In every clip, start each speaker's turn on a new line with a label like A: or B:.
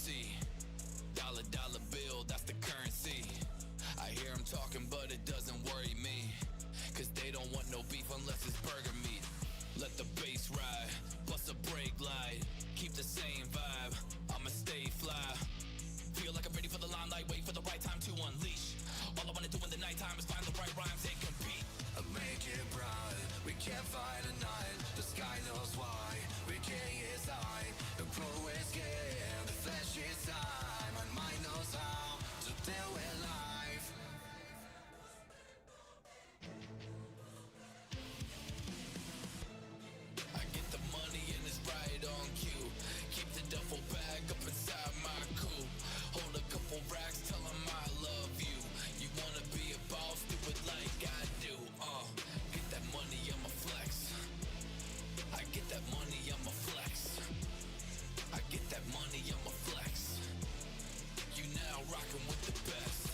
A: urgency. Dollar bill, that's the currency. I hear them talking, but it doesn't worry me, cause they don't want no beef unless it's burger meat. Let the bass ride, bust a brake light, keep the same vibe, I'ma stay fly. Feel like I'm ready for the limelight, wait for the right time to unleash. All I wanna do in the nighttime is find the right rhymes and compete.
B: I make it bright, we can't fight a night. The sky knows why, we king is high. The crow is scared, the flesh is time. My mind knows how to deal with life.
A: I get the money and it's right on cue. Keep the duffel bag up inside my coupe. Hold a couple racks, tell 'em I love you. You wanna be a boss, do it like I do. Get that money, I'ma flex. I get that money, I'ma flex. I get that money, I'ma flex. You now rockin' with the best.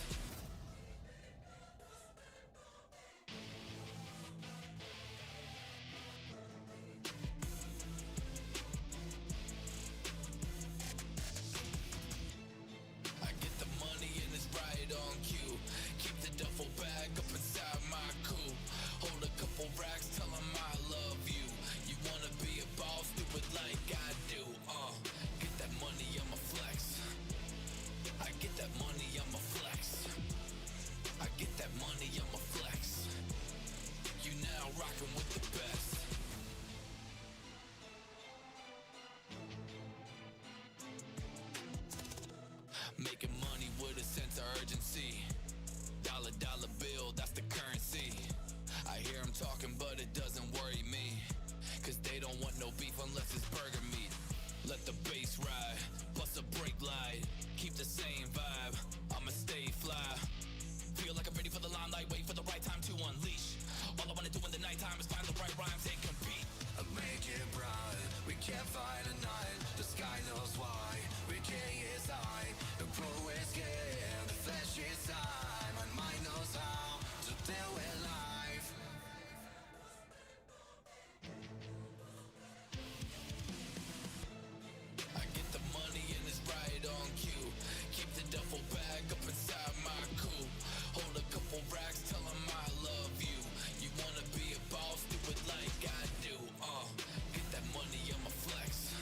A: And it's right on cue. Keep the duffel bag up inside my coupe. Hold a couple racks, tell 'em I love you. You wanna be a boss, do it like I do. Get that money, I'ma flex. I get that money, I'ma flex. I get that money, I'ma flex. You now rockin' with the best. Making money with a sense of urgency. Dollar bill, that's the currency. I hear them talking, but it doesn't worry me, cause they don't want no beef unless it's burger meat. Let the bass ride, bust a brake light, keep the same vibe, I'ma stay fly. Feel like I'm ready for the limelight, wait for the right time to unleash. All I wanna do in the nighttime is find the right rhymes and compete.
B: I make it bright, we can't fight a night. The sky knows why, we king is high. The crow is scared, the flesh is time. My mind knows how to deal with life.
A: I get the money and it's right on cue. Keep the duffel bag up inside my coupe. Hold a couple racks, tell 'em I love you. You wanna be a boss, do it like I do. Get that money, I'ma flex.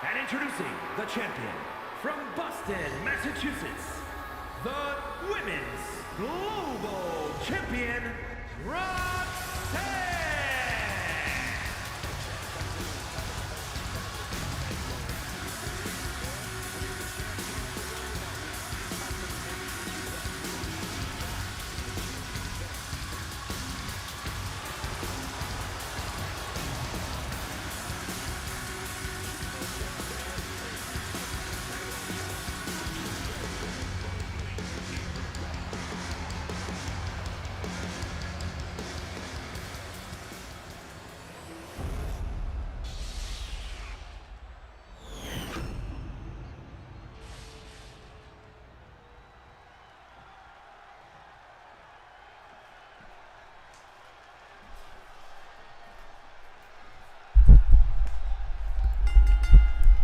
C: And introducing the champion from Boston, Massachusetts, the Women's Global Champion, Roxanne!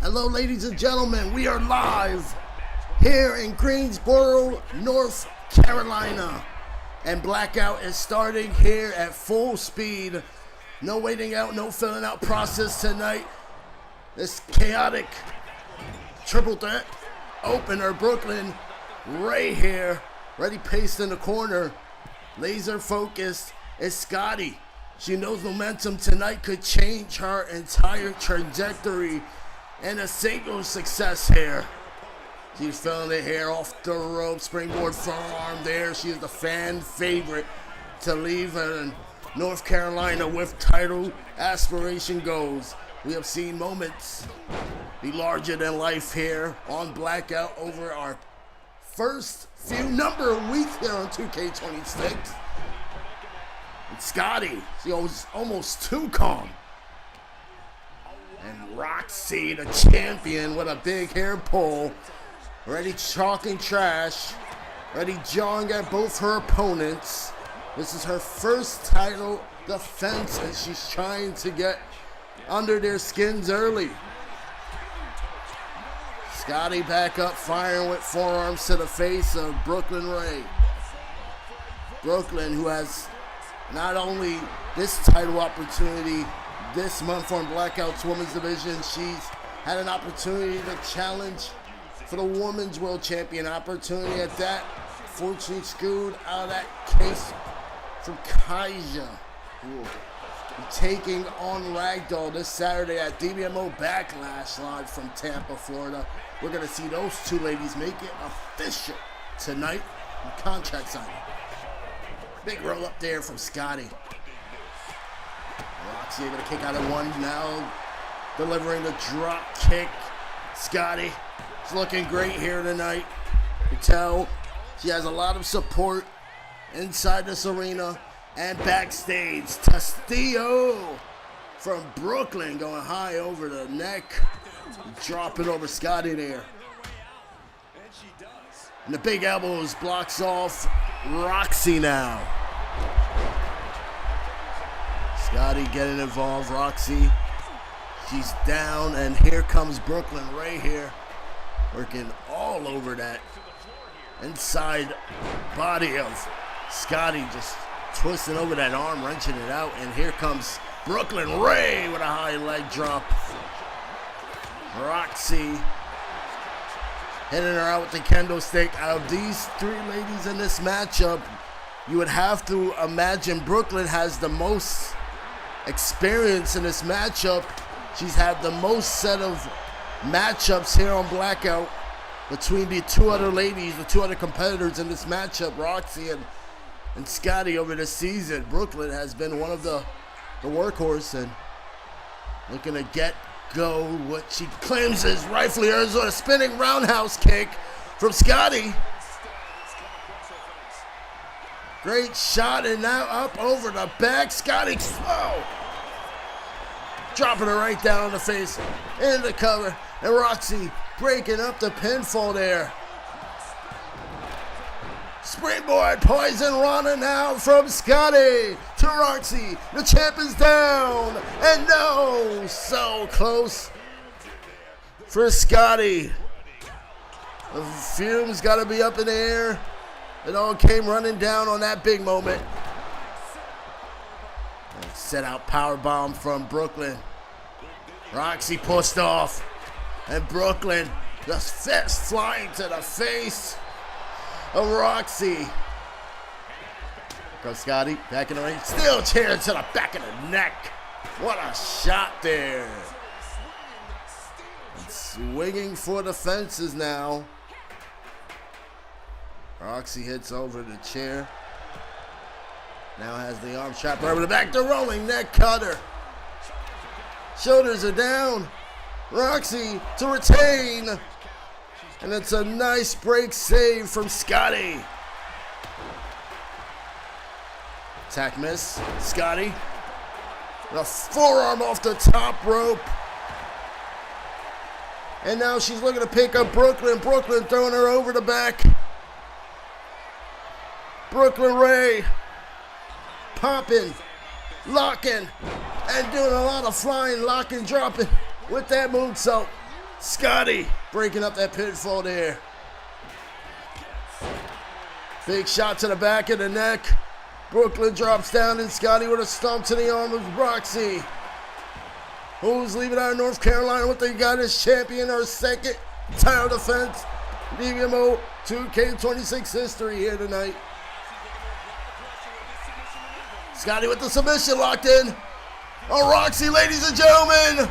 D: Hello, ladies and gentlemen. We are live here in Greensboro, North Carolina. And Blackout is starting here at full speed. No waiting out, no filling out process tonight. This chaotic triple threat opener, Brooklyn right here. Ready paced in the corner. Laser focused is Scotty. She knows momentum tonight could change her entire trajectory. And a single success here. She's feeling it here off the rope. Springboard forearm there. She is the fan favorite to leave in North Carolina with title aspiration goals. We have seen moments be larger than life here on Blackout over our first few number of weeks here on 2K26. And Scotty, she was almost too calm. And Roxy, the champion, with a big hair pull, ready talking trash, ready jawing at both her opponents. This is her first title defense, and she's trying to get under their skins early. Scotty back up, firing with forearms to the face of Brooklyn Ray. Brooklyn, who has not only this title opportunity this month on Blackout's Women's Division, she's had an opportunity to challenge for the Women's World Champion opportunity at that. Fortunately screwed out of that case from Kaija, who will be taking on Ragdoll this Saturday at DBMO Backlash live from Tampa, Florida. We're going to see those two ladies make it official tonight in contract signing. Big roll up there from Scotty. Roxy able to kick out of one now, delivering the drop kick. Scotty is looking great here tonight. You can tell she has a lot of support inside this arena and backstage. Castillo from Brooklyn going high over the neck, dropping over Scotty there. And the big elbows blocks off Roxy now. Scotty getting involved, Roxy, she's down, and here comes Brooklyn right here, working all over that inside body of Scotty, just twisting over that arm, wrenching it out, and here comes Brooklyn Ray with a high leg drop. Roxy hitting her out with the kendo stick. Out of these three ladies in this matchup, you would have to imagine Brooklyn has the most experience in this matchup. She's had the most set of matchups here on Blackout between the two other ladies, the two other competitors in this matchup, Roxy and Scotty over the season. Brooklyn has been one of the workhorse and looking to go what she claims is rightfully hers on a spinning roundhouse kick from Scotty. Great shot, and now up over the back. Scotty, dropping her right down on the face, in the cover, and Roxy breaking up the pinfall there. Springboard poison Rana now from Scotty to Roxy. The champ is down, and no, so close for Scotty. The fumes got to be up in the air. It all came running down on that big moment. And set out powerbomb from Brooklyn. Roxy pushed off, and Brooklyn just fist flying to the face of Roxy. Goes Scotty back in the ring. Steel chair to the back of the neck. What a shot there. And swinging for the fences now. Roxy hits over the chair. Now has the arm trapped over the back. The rolling neck cutter. Shoulders are down. Roxy to retain. And it's a nice break save from Scotty. Attack miss. Scotty. The forearm off the top rope. And now she's looking to pick up Brooklyn. Brooklyn throwing her over the back. Brooklyn Ray popping, locking, and doing a lot of flying, locking, dropping with that moonsault. Scotty breaking up that pinfall there. Big shot to the back of the neck. Brooklyn drops down, and Scotty with a stomp to the arm of Roxy, who's leaving out of North Carolina with the goddess champion, her second title defense. DBMO 2K26 history here tonight. Scotty with the submission locked in. Oh, Roxy, ladies and gentlemen.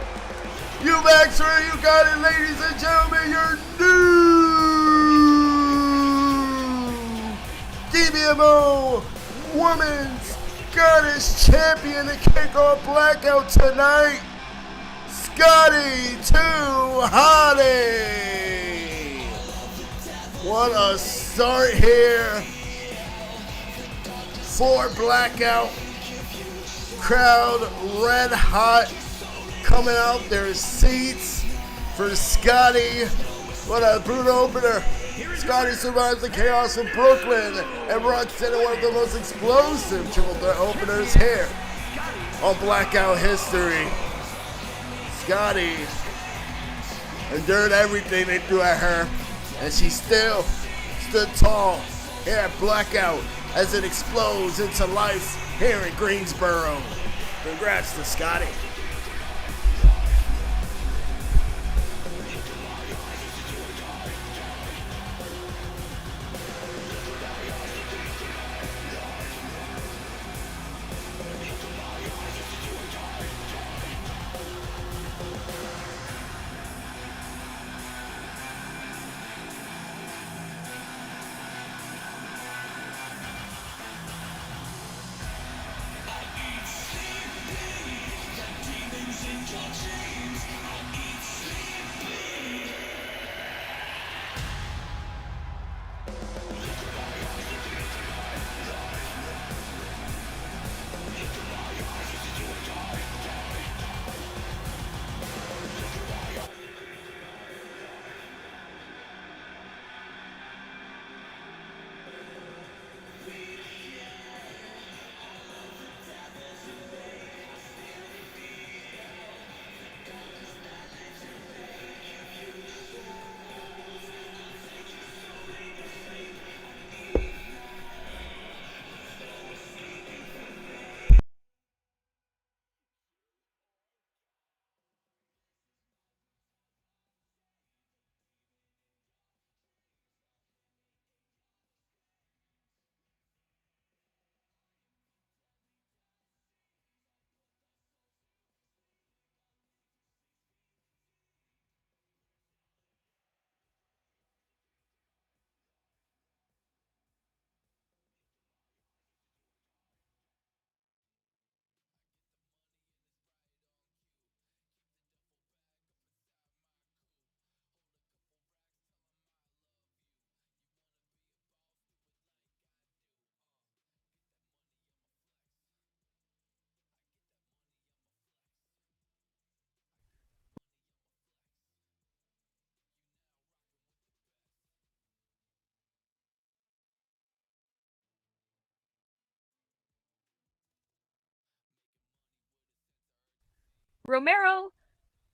D: You Baxter, you got it, ladies and gentlemen. Your new DBMO Women's Goddess Champion to kick off Blackout tonight. Scotty 2 Hottie. What a start here for Blackout. Crowd red hot, coming out their seats for Scotty. What a brutal opener. Scotty survives the chaos of Brooklyn and runs into one of the most explosive triple threat openers here on Blackout history. Scotty endured everything they threw at her, and she still stood tall here at Blackout as it explodes into life here in Greensboro. Congrats to Scotty.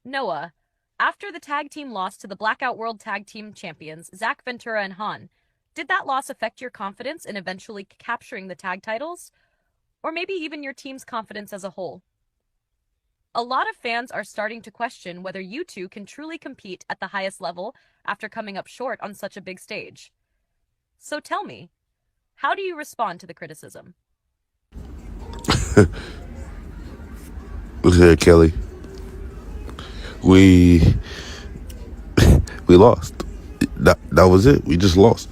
E: Noah, after the tag team loss to the Blackout World Tag Team Champions, Zach Ventura and Han, did that loss affect your confidence in eventually capturing the tag titles? Or maybe even your team's confidence as a whole? A lot of fans are starting to question whether you two can truly compete at the highest level after coming up short on such a big stage. So tell me, how do you respond to the criticism?
F: Look here, Kelly. We lost. That was it. We just lost.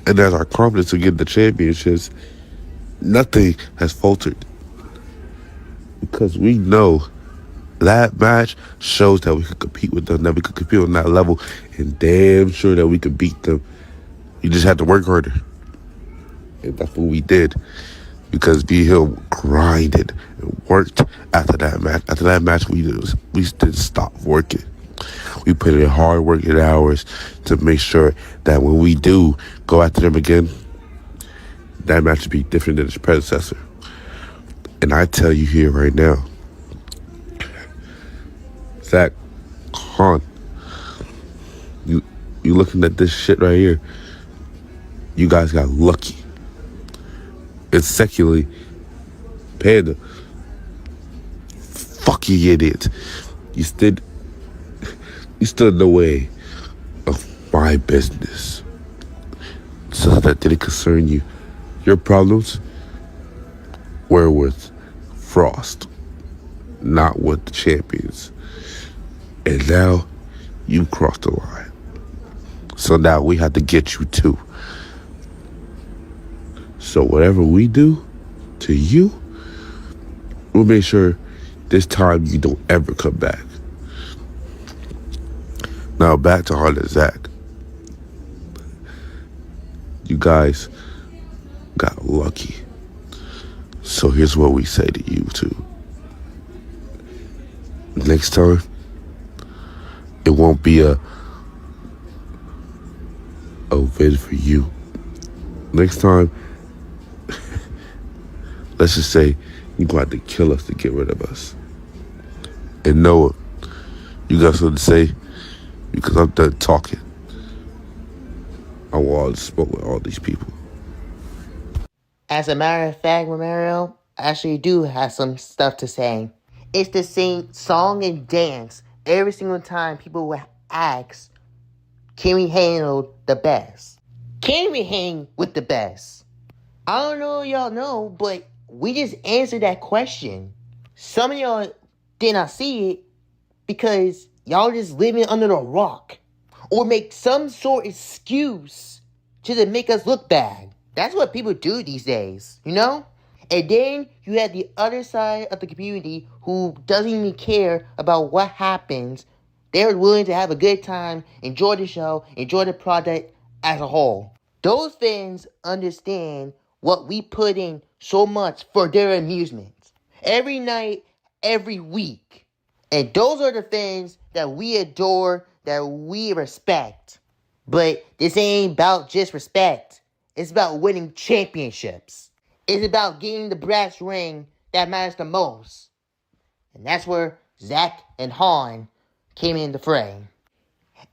F: And as our confidence to get the championships, nothing has faltered. Because we know that match shows that we could compete with them, that we could compete on that level, and damn sure that we could beat them. We just had to work harder. And that's what we did. Because B Hill grinded and worked after that match. After that match, we didn't stop working. We put in hard working hours to make sure that when we do go after them again, that match will be different than its predecessor. And I tell you here right now, Zach, Han, you looking at this shit right here, you guys got lucky. It's secularly Panda. Fuck you idiot. You stood in the way of my business. So that didn't concern you. Your problems were with Frost, not with the champions. And now you crossed the line. So now we have to get you too. So whatever we do to you, we'll make sure this time you don't ever come back. Now back to Han and Zach. You guys got lucky. So here's what we say to you two. Next time, it won't be a win for you. Next time, let's just say you're going to have to kill us to get rid of us. And Noah, you got something to say? Because I'm done talking. I want all to smoke with all these people.
G: As a matter of fact, Romero, I actually do have some stuff to say. It's the same song and dance every single time people will ask, can we handle the best? Can we hang with the best? I don't know if y'all know, but we just answered that question. Some of y'all did not see it because y'all just living under a rock or make some sort of excuse to make us look bad. That's what people do these days, you know? And then you have the other side of the community who doesn't even care about what happens. They're willing to have a good time, enjoy the show, enjoy the product as a whole. Those fans understand what we put in so much for their amusement. Every night, every week. And those are the fans that we adore, that we respect. But this ain't about just respect. It's about winning championships. It's about getting the brass ring that matters the most. And that's where Zach and Han came in the fray.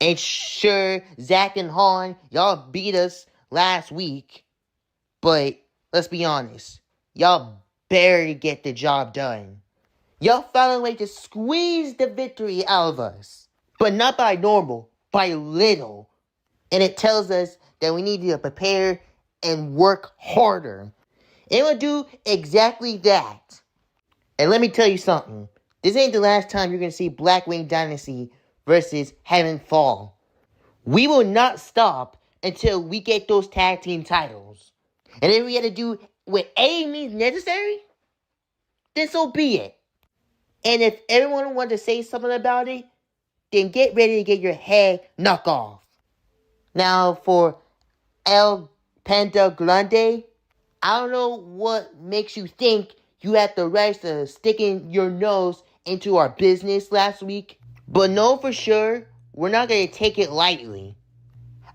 G: And sure, Zach and Han, y'all beat us last week. But let's be honest. Y'all barely get the job done. Y'all found a way to squeeze the victory out of us. But not by normal, by little. And it tells us that we need to prepare and work harder. And we'll do exactly that. And let me tell you something. This ain't the last time you're going to see Blackwing Dynasty versus Heaven Fall. We will not stop until we get those tag team titles. And if we had to do what any means necessary, then so be it. And if everyone wants to say something about it, then get ready to get your head knocked off. Now for El Panda Grande, I don't know what makes you think you had the right to sticking your nose into our business last week. But know for sure, we're not going to take it lightly.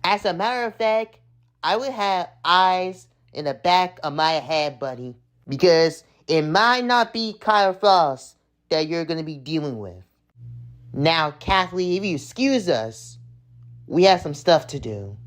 G: As a matter of fact, I would have eyes in the back of my head, buddy. Because it might not be Kyle Frost that you're going to be dealing with. Now, Kathleen, if you excuse us, we have some stuff to do.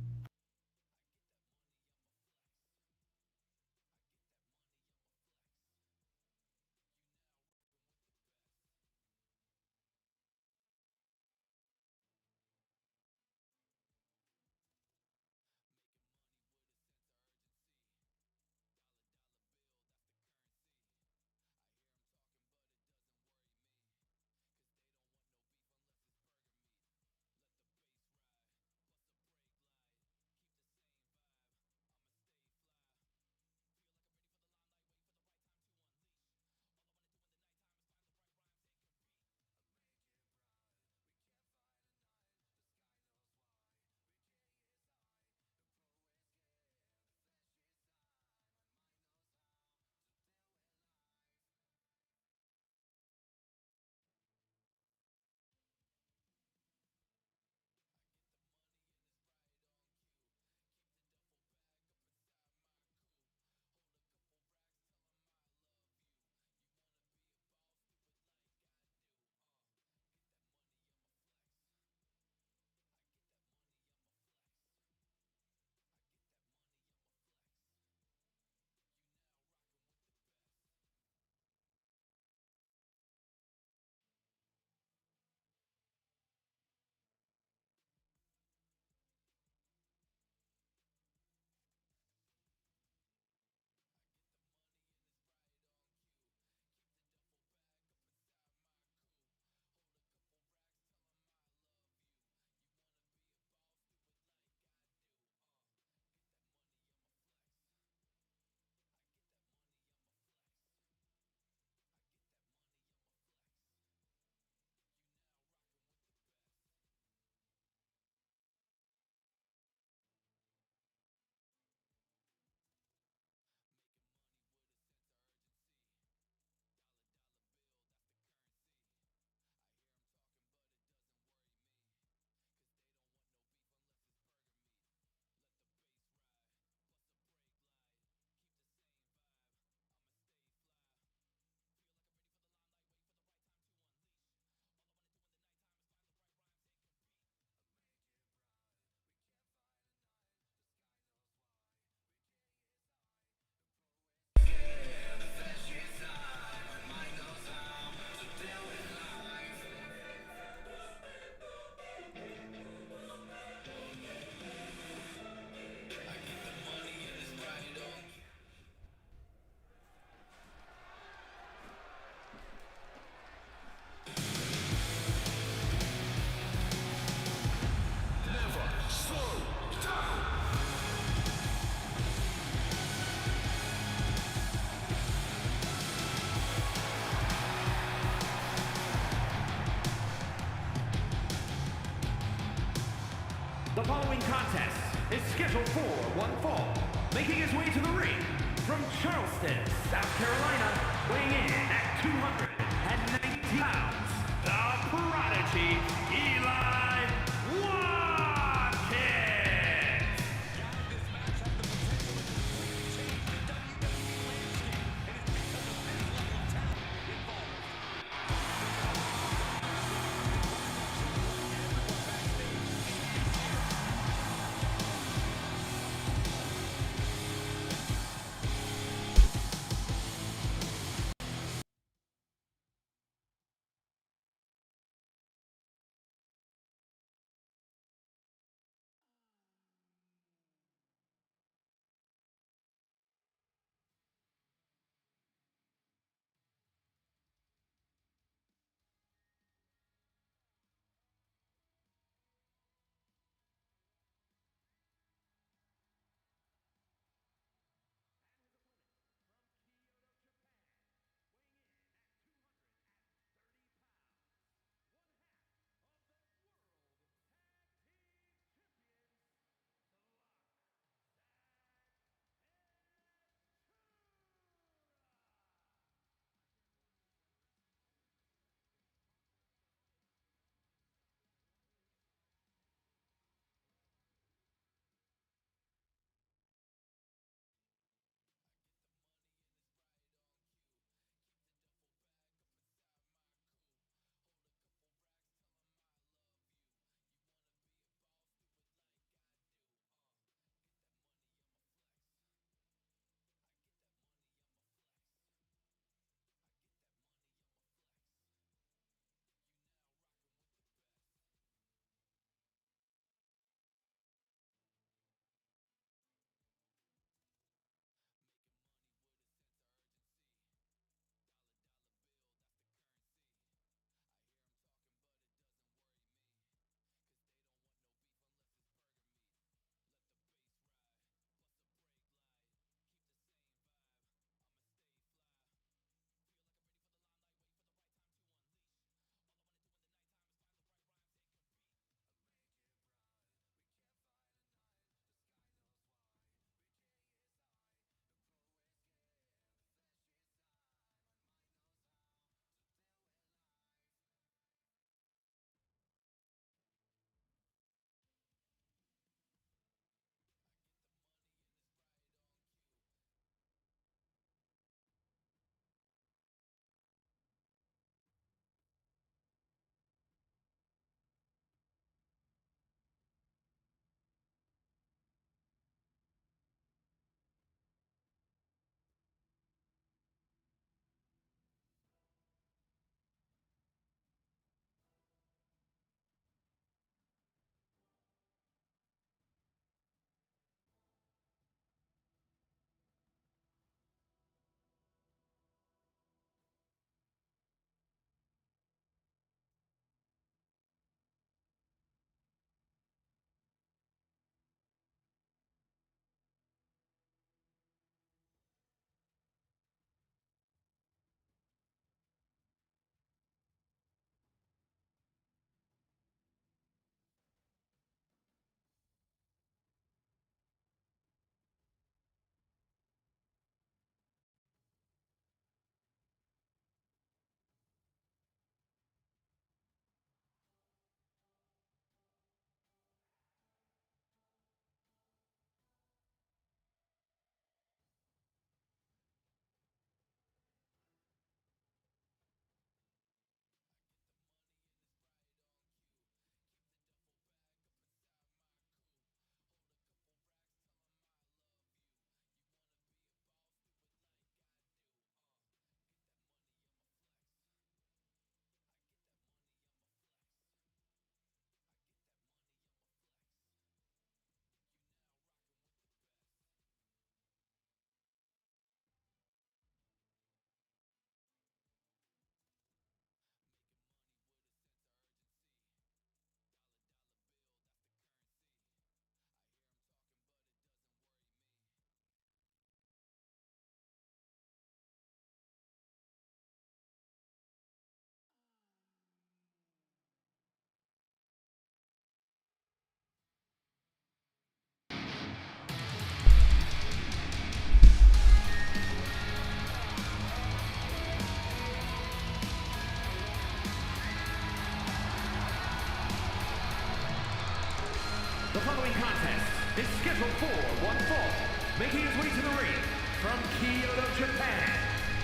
C: The following contest is scheduled for one fall. Making his way to the ring from Charleston, South Carolina, weighing in at 290 pounds, the Prodigy, The following contest is scheduled for one fall. Making his way to the ring from Kyoto, Japan.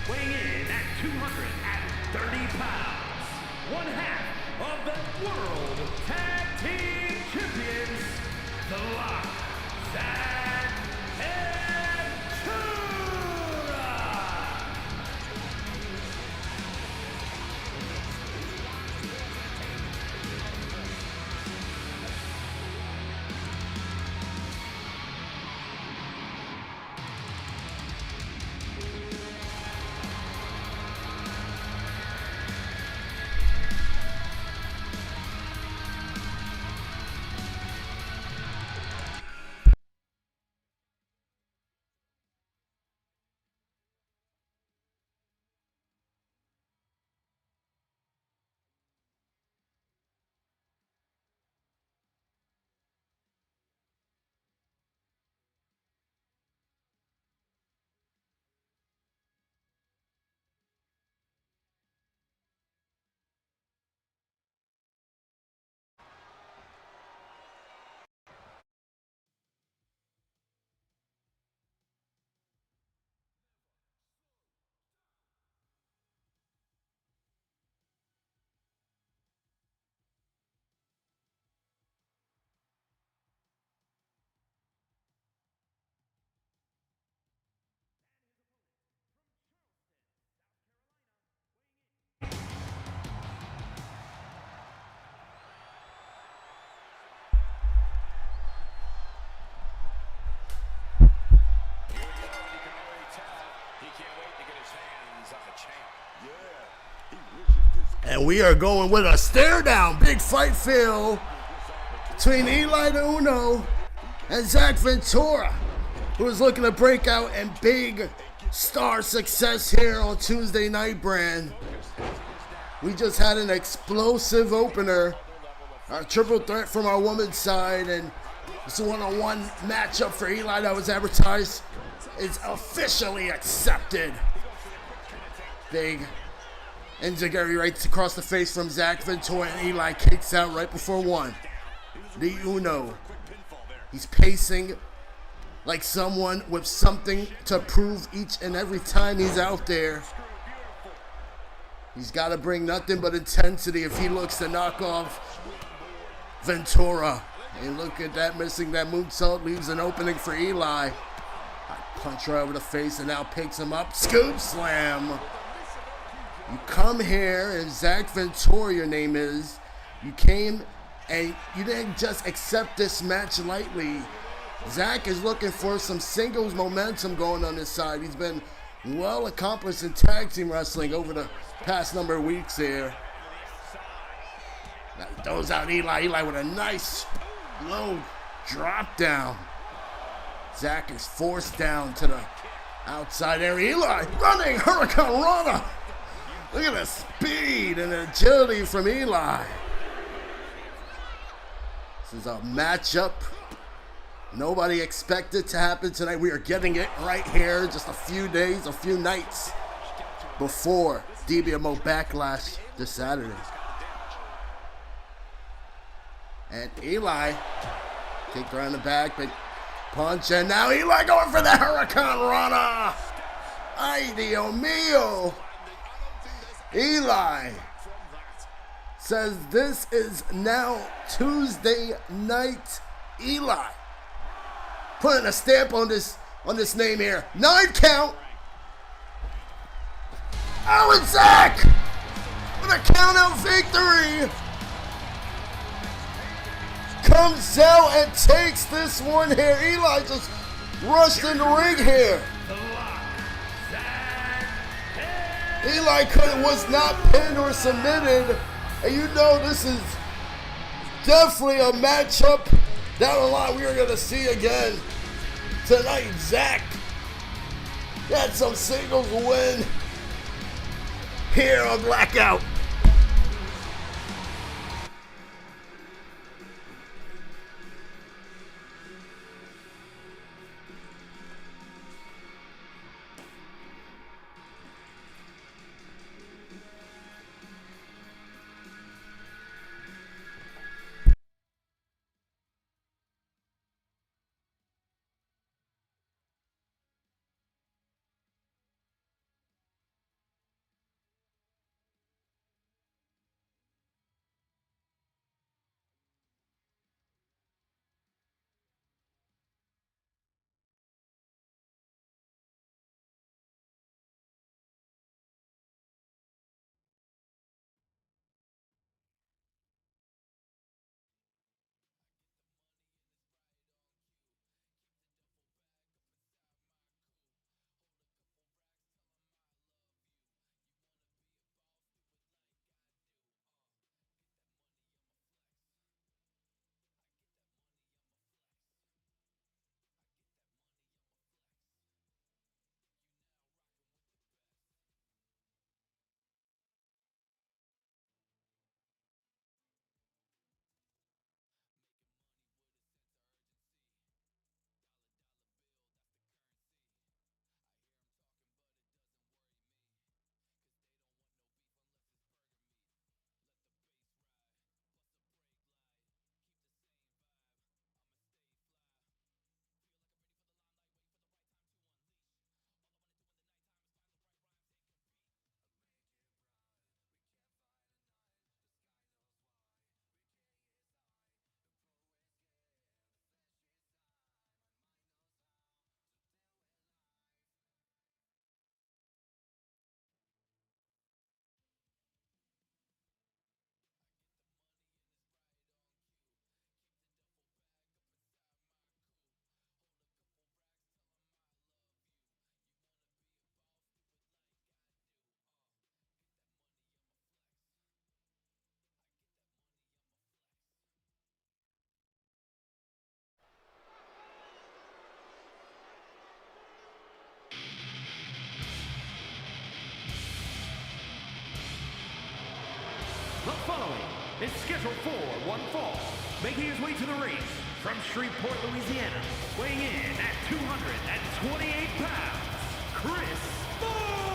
C: Weighing in at 230 pounds. One half of the World Tag Team Champions, The Lock, Zach Ventura.
D: And we are going with a stare down. Big fight feel between Eli the Uno and Zach Ventura, who is looking to break out in big star success here on Tuesday Night Brand. We just had an explosive opener, a triple threat from our women's side, and this one-on-one matchup for Eli that was advertised is officially accepted. Big enziguri right across the face from Zach Ventura, and Eli kicks out right before one. The Uno. He's pacing like someone with something to prove each and every time he's out there. He's got to bring nothing but intensity if he looks to knock off Ventura. And look at that, missing that moonsault leaves an opening for Eli. Punch right over the face and now picks him up. Scoop slam. You come here, and Zach Ventura, your name is. You came and you didn't just accept this match lightly. Zach is looking for some singles momentum going on his side. He's been well accomplished in tag team wrestling over the past number of weeks here. Now he throws out Eli. Eli with a nice low drop down. Zach is forced down to the outside area. Eli running Hurricane Rana. Look at the speed and agility from Eli. This is a matchup nobody expected to happen tonight. We are getting it right here, just a few days, a few nights before DBMO Backlash this Saturday. And Eli kicked around the back, big punch, and now Eli going for the Hurricane Rana. Ay, Dios mío. Eli says this is now Tuesday Night Eli. Putting a stamp on this name here. 9 count. Oh, and Zach with a count-out victory. Comes out and takes this one here. Eli just rushed in the ring here. Eli was not pinned or submitted, and you know this is definitely a matchup down the line we are going to see again tonight. Zach got some singles win here on Blackout.
C: following is scheduled for one fall, making his way to the ring from Shreveport, Louisiana, weighing in at 228 pounds, Chris Boyd!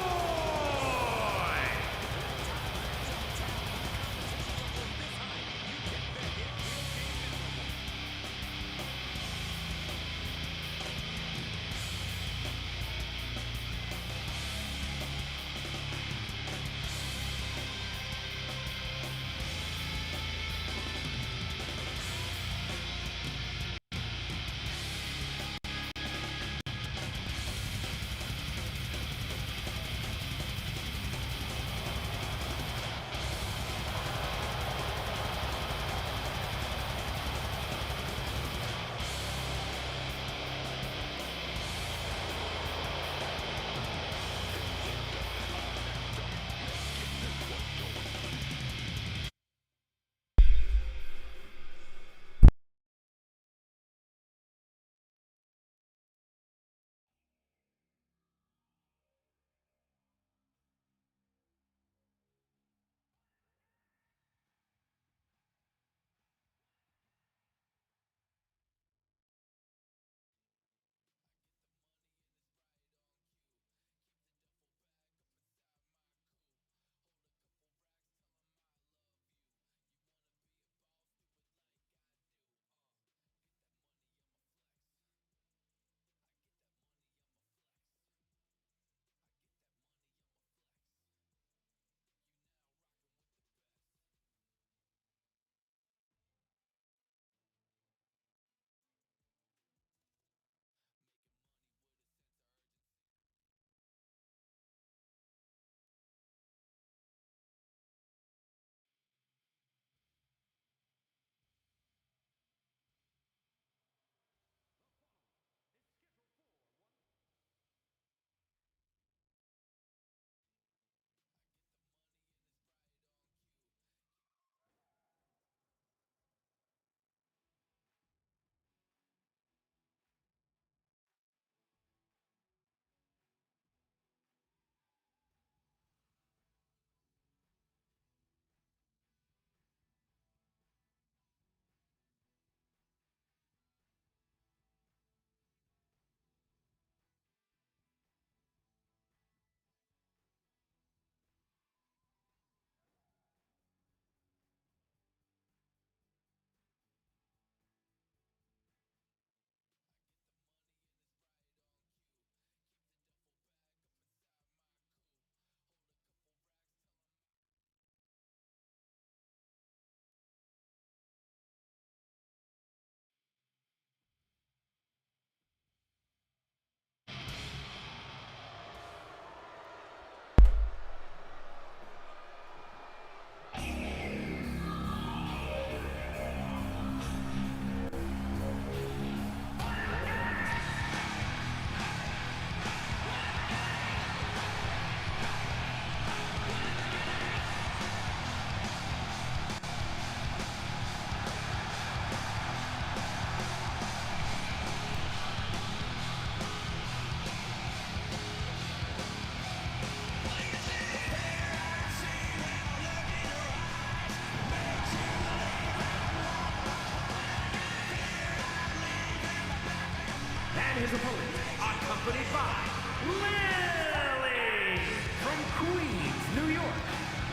C: And his opponent, accompanied by Lily from Queens, New York,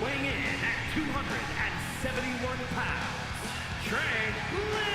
C: weighing in at 271 pounds, Trey Little.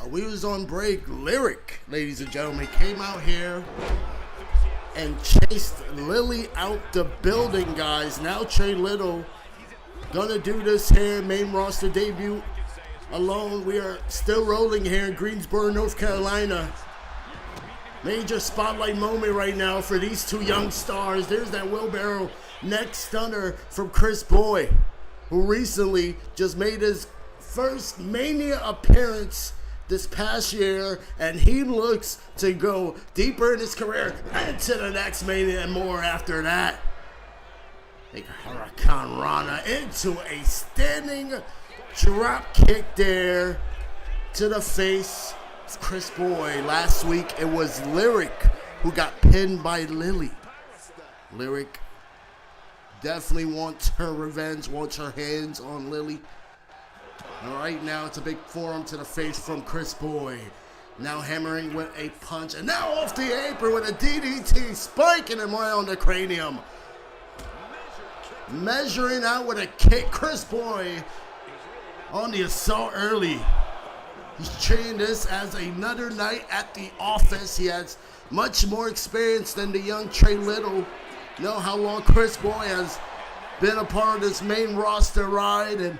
D: While we was on break, Lyric, ladies and gentlemen, came out here and chased Lily out the building, guys. Now Trey Little gonna do this here, main roster debut alone. We are still rolling here in Greensboro, North Carolina. Major spotlight moment right now for these two young stars. There's that wheelbarrow neck stunner from Chris Boy, who recently just made his first Mania appearance this past year, and he looks to go deeper in his career into the next Mania and more after that. Take Hurricane Rana into a standing drop kick there to the face of Chris Boy. Last week it was Lyric who got pinned by Lily. Lyric definitely wants her revenge, wants her hands on Lily. And right now it's a big forearm to the face from Chris Boy. Now hammering with a punch, and now off the apron with a DDT, spiking him right on the cranium. Measuring out with a kick. Chris Boy on the assault early. He's treating this as another night at the office. He has much more experience than the young Trey Little. You know how long Chris Boy has been a part of this main roster ride, and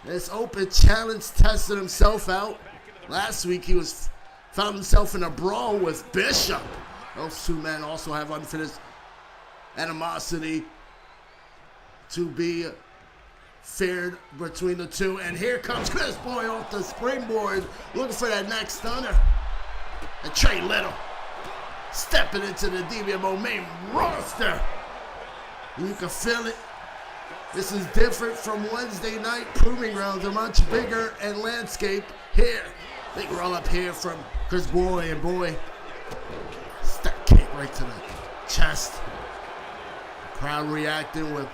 D: this open challenge tested himself out. Last week he found himself in a brawl with Bishop. Those two men also have unfinished animosity to be feared between the two. And here comes Chris Boy off the springboard, looking for that next stunner. And Trey Little stepping into the DBMO main roster. You can feel it. This is different from Wednesday night proving grounds. They're much bigger and landscape here. Big roll up here from Chris Boy, and Boy, step kick right to the chest. Crowd reacting with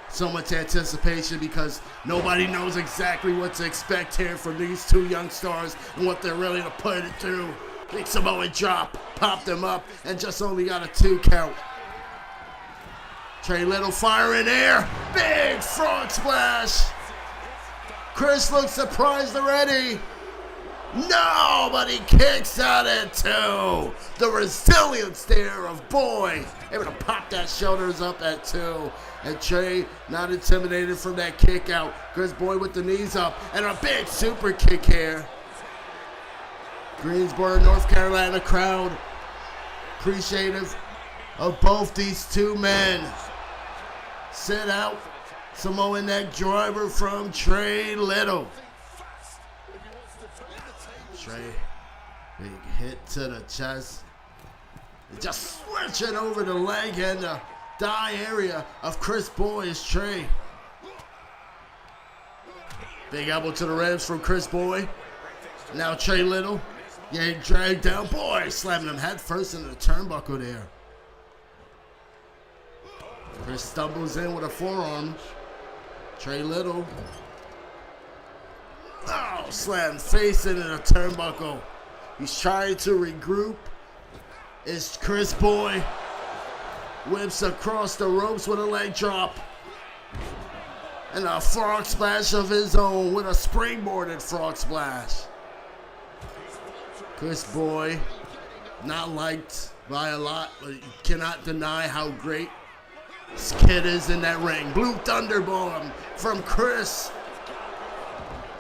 D: so much anticipation because nobody knows exactly what to expect here from these two young stars and what they're really to put it through. Big Samoan drop, popped them up, and just only got a 2 count. Trey Little firing air. Big frog splash. Chris looks surprised already. No, but he kicks out at 2. The resilience there of Boy. Able to pop that shoulders up at 2. And Trey not intimidated from that kick out. Chris Boy with the knees up. And a big super kick here. Greensboro, North Carolina crowd appreciative of both these two men. Sit out Samoan neck driver from Trey Little. Trey, big hit to the chest. Just switching over the leg and the thigh area of Chris Boy's Trey. Big elbow to the ribs from Chris Boy. Now Trey Little getting dragged down. Boy slamming him head first into the turnbuckle there. Chris stumbles in with a forearm. Trey Little. Oh, slam face into the turnbuckle. He's trying to regroup. It's Chris Boy. Whips across the ropes with a leg drop. And a frog splash of his own with a springboarded frog splash. Chris Boy, not liked by a lot, but you cannot deny how great this kid is in that ring. Blue Thunder Bomb from Chris.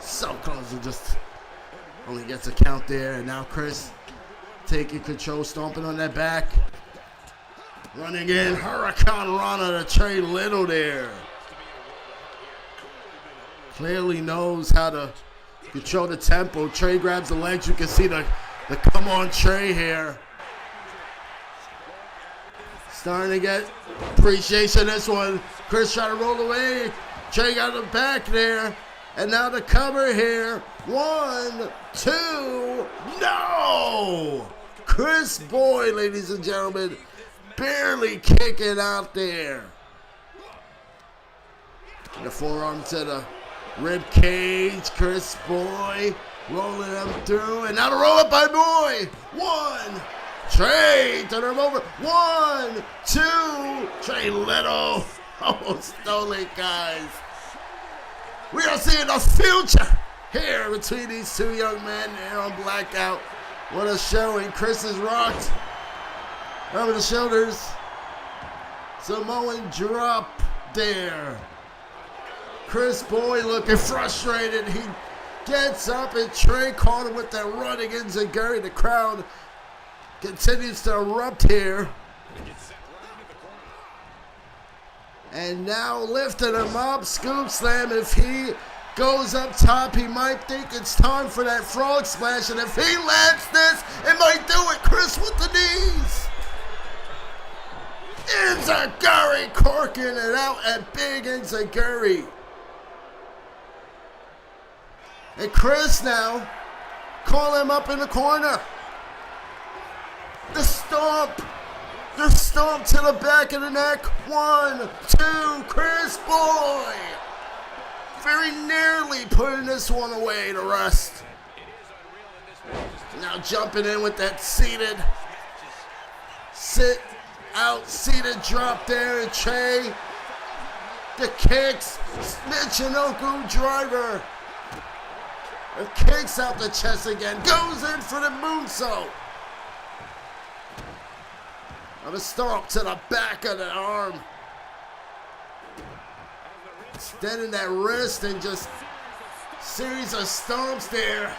D: So close to just only gets a count there. And now Chris taking control, stomping on that back. Running in, Hurricane Rana to Trey Little there. Clearly knows how to control the tempo. Trey grabs the legs. You can see the come on Trey here. Starting to get appreciation this one. Chris trying to roll away. Trey got the back there. And now the cover here. 1, 2, no! Chris Boy, ladies and gentlemen, barely kicking out there. The forearm to the rib cage. Chris Boy rolling him through. And now the roll up by Boy. 1. Trey, turn him over. 1, 2. Trey Little almost stole it, guys. We are seeing the future here between these two young men here on Blackout. What a showing. Chris is rocked over the shoulders. Samoan drop there. Chris Boy looking frustrated. He gets up and Trey caught him with that running enziguri. The crowd continues to erupt here. And now lifting him up, scoop slam. If he goes up top, he might think it's time for that frog splash. And if he lands this, it might do it. Chris with the knees. Enziguri corking it out at big enziguri. And Chris now, call him up in the corner. The stomp to the back of the neck. 1, 2, Chris Boy. Very nearly putting this one away to rest. Now jumping in with that seated drop there, and Trey. The kicks, Michinoku driver. It kicks out the chest again, goes in for the moonsault. On a stomp to the back of the arm. Extending that wrist and just series of stomps there.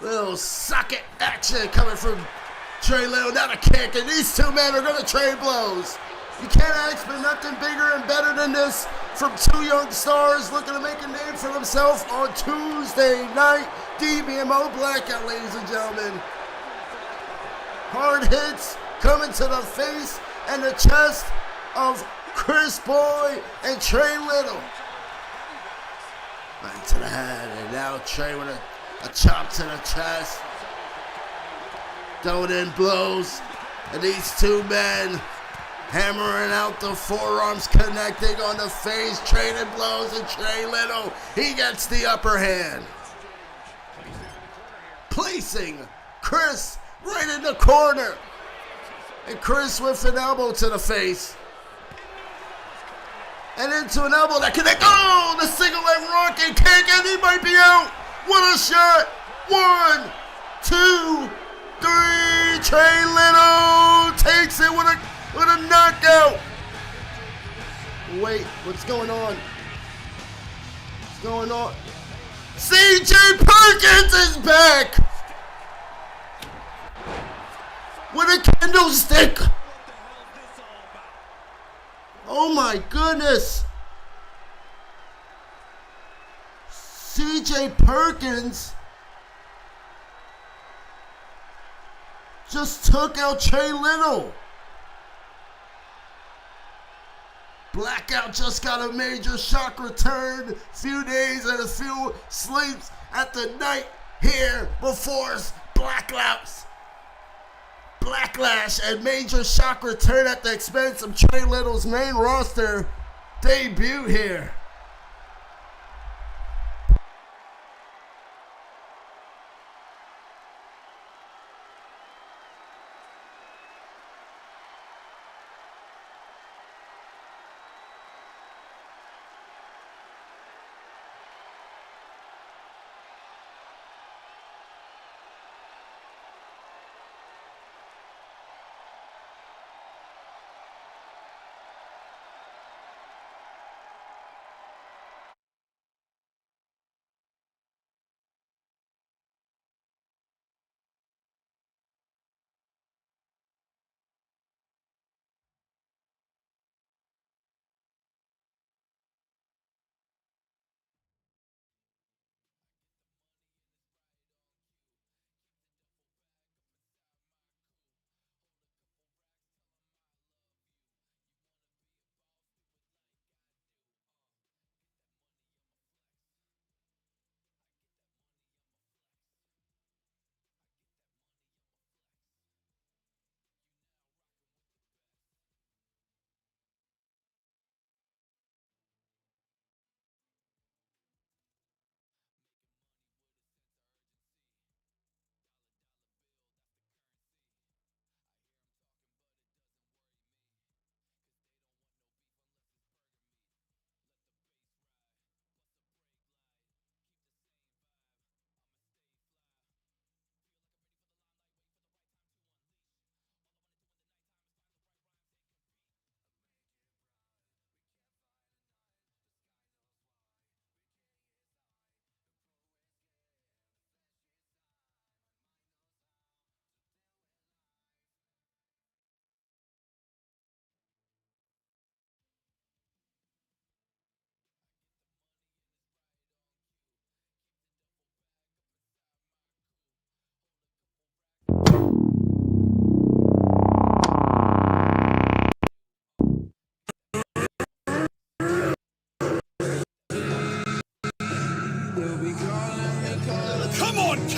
D: Little socket action coming from Trey Little. Now the kick, and these two men are going to trade blows. You can't ask for nothing bigger and better than this from two young stars looking to make a name for themselves on Tuesday night. DBMO Blackout, ladies and gentlemen. Hard hits coming to the face and the chest of Chris Boy and Trey Little. Right to the head, and now Trey with a chop to the chest. Throwing in blows, and these two men hammering out the forearms, connecting on the face, trading blows, and Trey Little, he gets the upper hand. Placing Chris right in the corner. And Chris with an elbow to the face. And into an elbow that connects. Oh, the single leg rocket kick, and he might be out. What a shot. 1, 2, 3. Trey Little takes it with a knockout. Wait, what's going on? What's going on? CJ Perkins is back with a candlestick. Oh my goodness. CJ Perkins just took out Trey Little. Blackout just got a major shock return. Few days and a few sleeps at the night here before Backlash and major shock return at the expense of Trey Little's main roster debut here.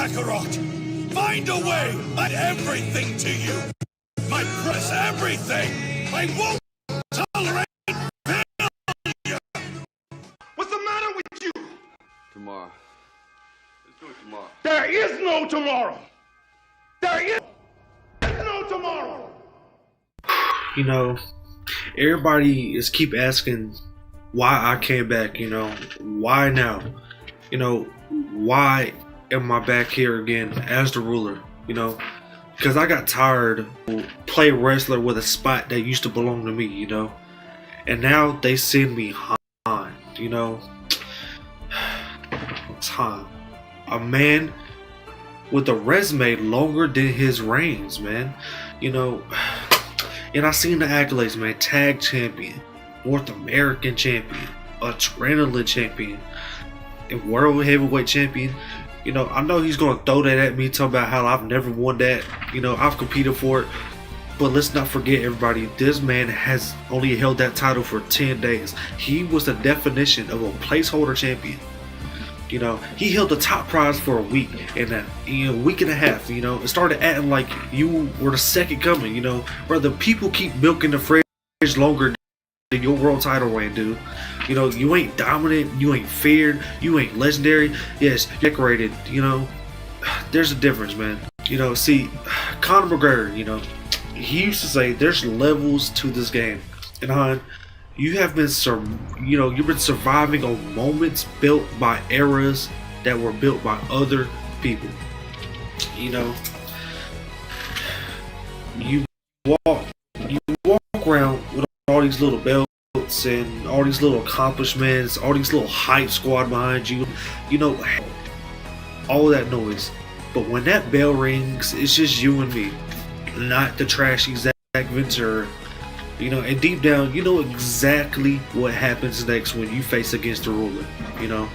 B: Kakarot! Find a way! I everything to you! I press everything! I won't tolerate failure! What's the matter with you?
H: Tomorrow. Let's do it tomorrow.
B: There is no tomorrow! There is no tomorrow!
I: You know, everybody is keep asking why I came back, you know, why now? You know, why am I back here again as the ruler? You know, because I got tired of play wrestler with a spot that used to belong to me, you know, and now they send me Han, you know. It's Han, a man with a resume longer than his reigns, man, you know. And I seen the accolades, man. Tag champion, North American champion, adrenaline champion, and world heavyweight champion. You know, I know he's gonna throw that at me, talking about how I've never won that. You know, I've competed for it. But let's not forget, everybody, this man has only held that title for 10 days. He was the definition of a placeholder champion. You know, he held the top prize for a week and a week and a half. You know, it started acting like you were the second coming. You know, brother, people keep milking the fridge longer than your world title reign, dude. You know, you ain't dominant, you ain't feared, you ain't legendary. Yes, decorated. You know, there's a difference, man. You know, see, Conor McGregor. You know, he used to say there's levels to this game, and Han, you have been, you've been surviving on moments built by eras that were built by other people. You know, you walk around with all these little belts and all these little accomplishments, all these little hype squad behind you. You know, all that noise. But when that bell rings, it's just you and me, not the trashy Zach Ventura. You know, and deep down, you know exactly what happens next when you face against the ruler. You know,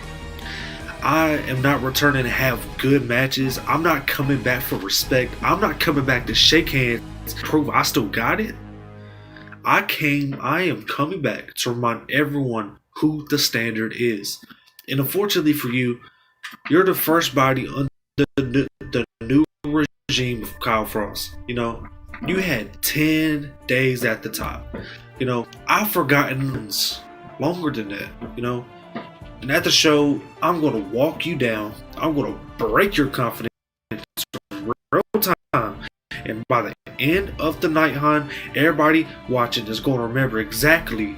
I: I am not returning to have good matches. I'm not coming back for respect. I'm not coming back to shake hands, prove I still got it. I am coming back to remind everyone who the standard is. And unfortunately for you, you're the first body under the new regime of Kyle Frost. You know, you had 10 days at the top. You know, I've forgotten longer than that, you know. And at the show, I'm going to walk you down. I'm going to break your confidence in real time. And by the end of the night, Han, everybody watching is going to remember exactly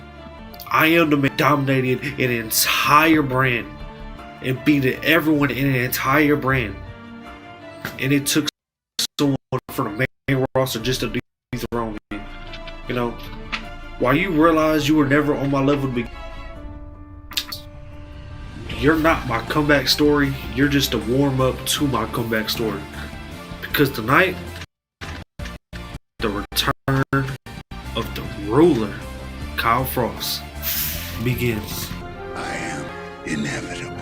I: I am the man dominated an entire brand and beat everyone in an entire brand. And it took someone from the main roster just to dethrone me. You know, while you realize you were never on my level to be, you're not my comeback story. You're just a warm up to my comeback story. Because tonight, the return of the ruler, Kyle Frost, begins.
B: I am inevitable.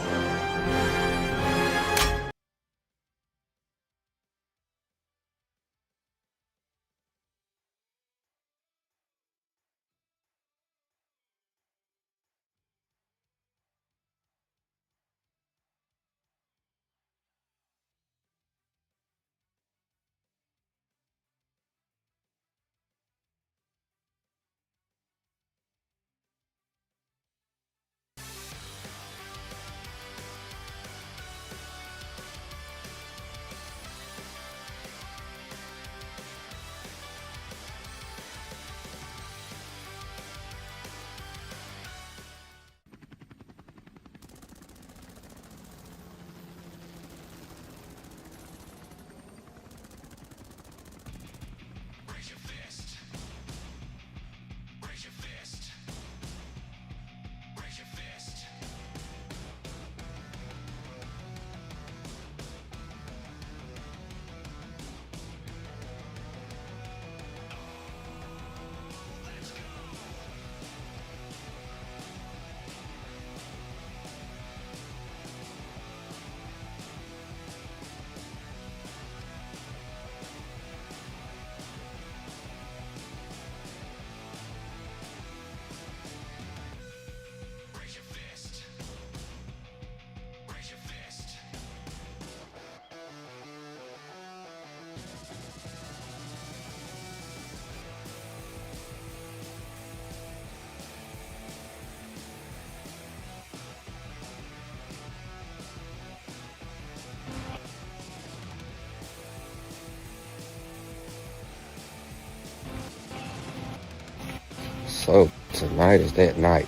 J: So tonight is that night.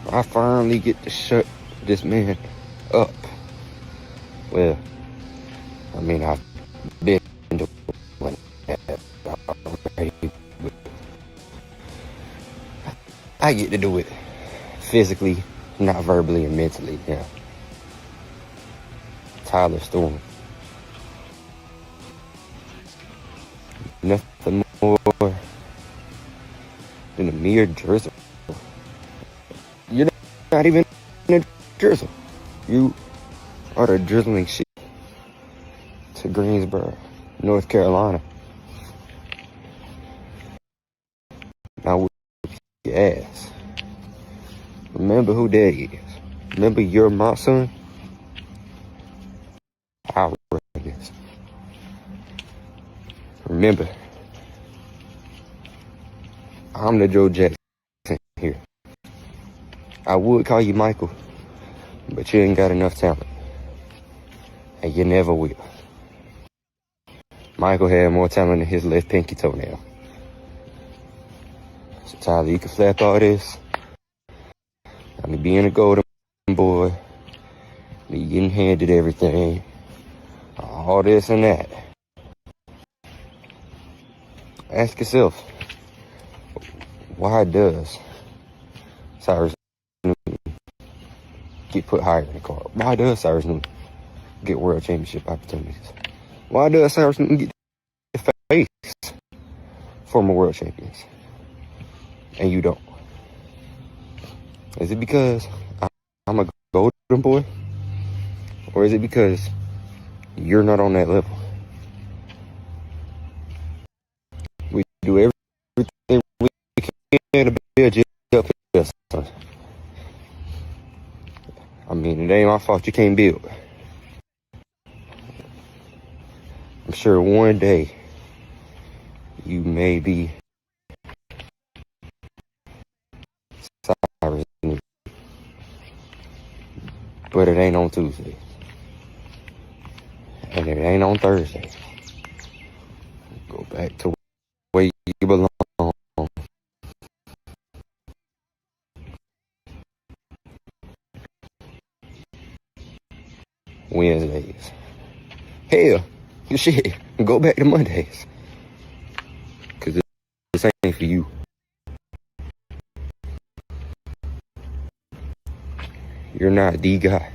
J: I finally get to shut this man up. Well, I mean, I've been doing that already, but I get to do it physically, not verbally and mentally now. Tyler Storm. Nothing more than a mere drizzle. You're not even a drizzle. You are the drizzling shit to Greensboro, North Carolina. Now, your ass. Remember who Daddy is. Remember you're my son? Our is. Remember, I'm the Joe Jackson here. I would call you Michael, but you ain't got enough talent. And you never will. Michael had more talent than his left pinky toenail. So Tyler, you can flap all this. I mean, being a golden boy, me getting handed everything, all this and that. Ask yourself, why does Cyrus Newton get put higher in the card? Why does Cyrus Newton get world championship opportunities? Why does Cyrus Newton get the face former world champions? And you don't? Is it because I'm a golden boy? Or is it because you're not on that level? We do everything we can to build you up here, son. I mean, it ain't my fault you can't build. I'm sure one day you may be Cyrus Newton, but it ain't on Tuesday. And it ain't on Thursday. Go back to where you belong. Wednesdays. Hell, shit, go back to Mondays. Cause this ain't for you. You're not the guy.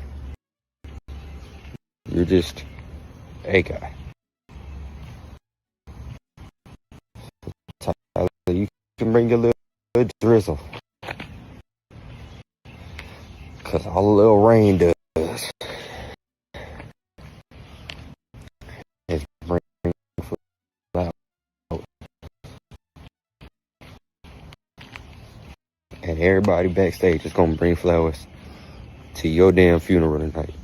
J: You're just a guy. Tyler, you can bring your little drizzle. Cause all a little rain does is bring flowers. And everybody backstage is gonna bring flowers to your damn funeral tonight.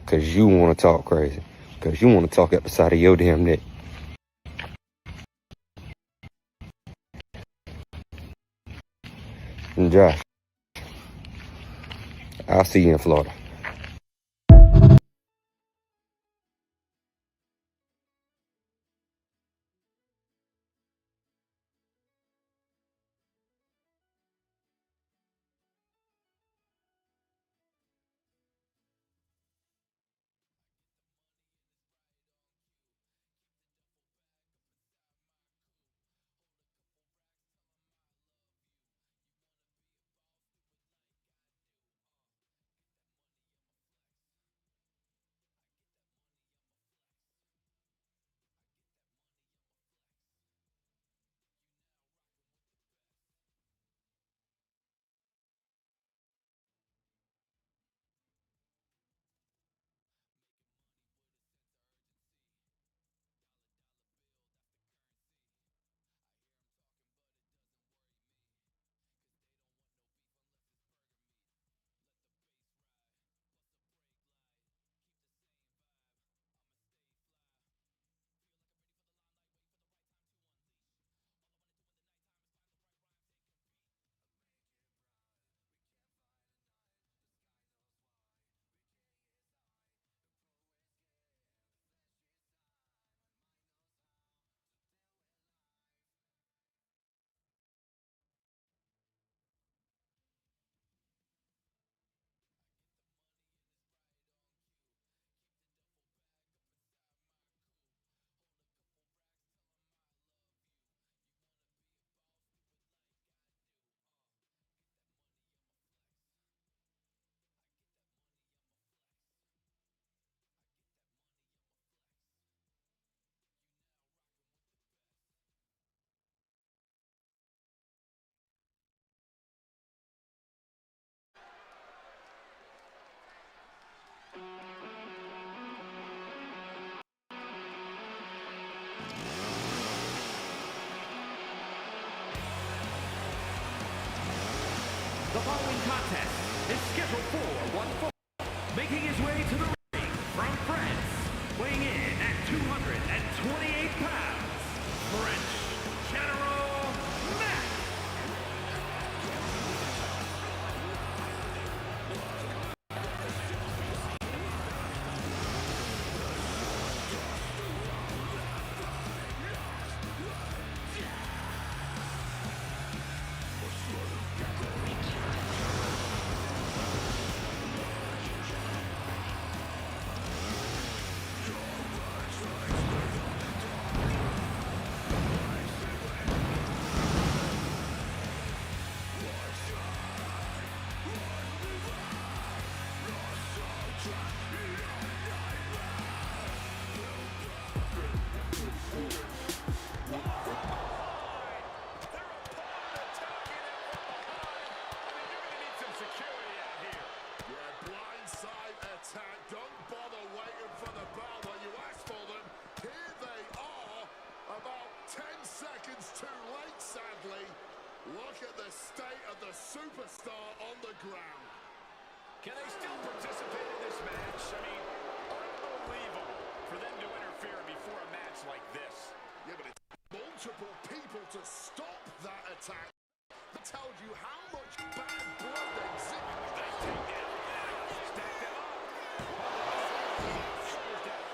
J: Cause you wanna talk crazy. Cause you wanna talk up the side of your damn neck. And Josh, I'll see you in Florida.
C: The following contest is scheduled for one fall. Making his way to the ring from France, weighing in at 228 pounds, French General Matt.
K: Look at the state of the superstar on the ground. Can they still participate in this match? I mean, unbelievable for them to interfere before a match like this. Yeah, but it's multiple people to stop that attack. That tells you how much bad blood exists. Nice takedown. Stack them up. Shoulders down.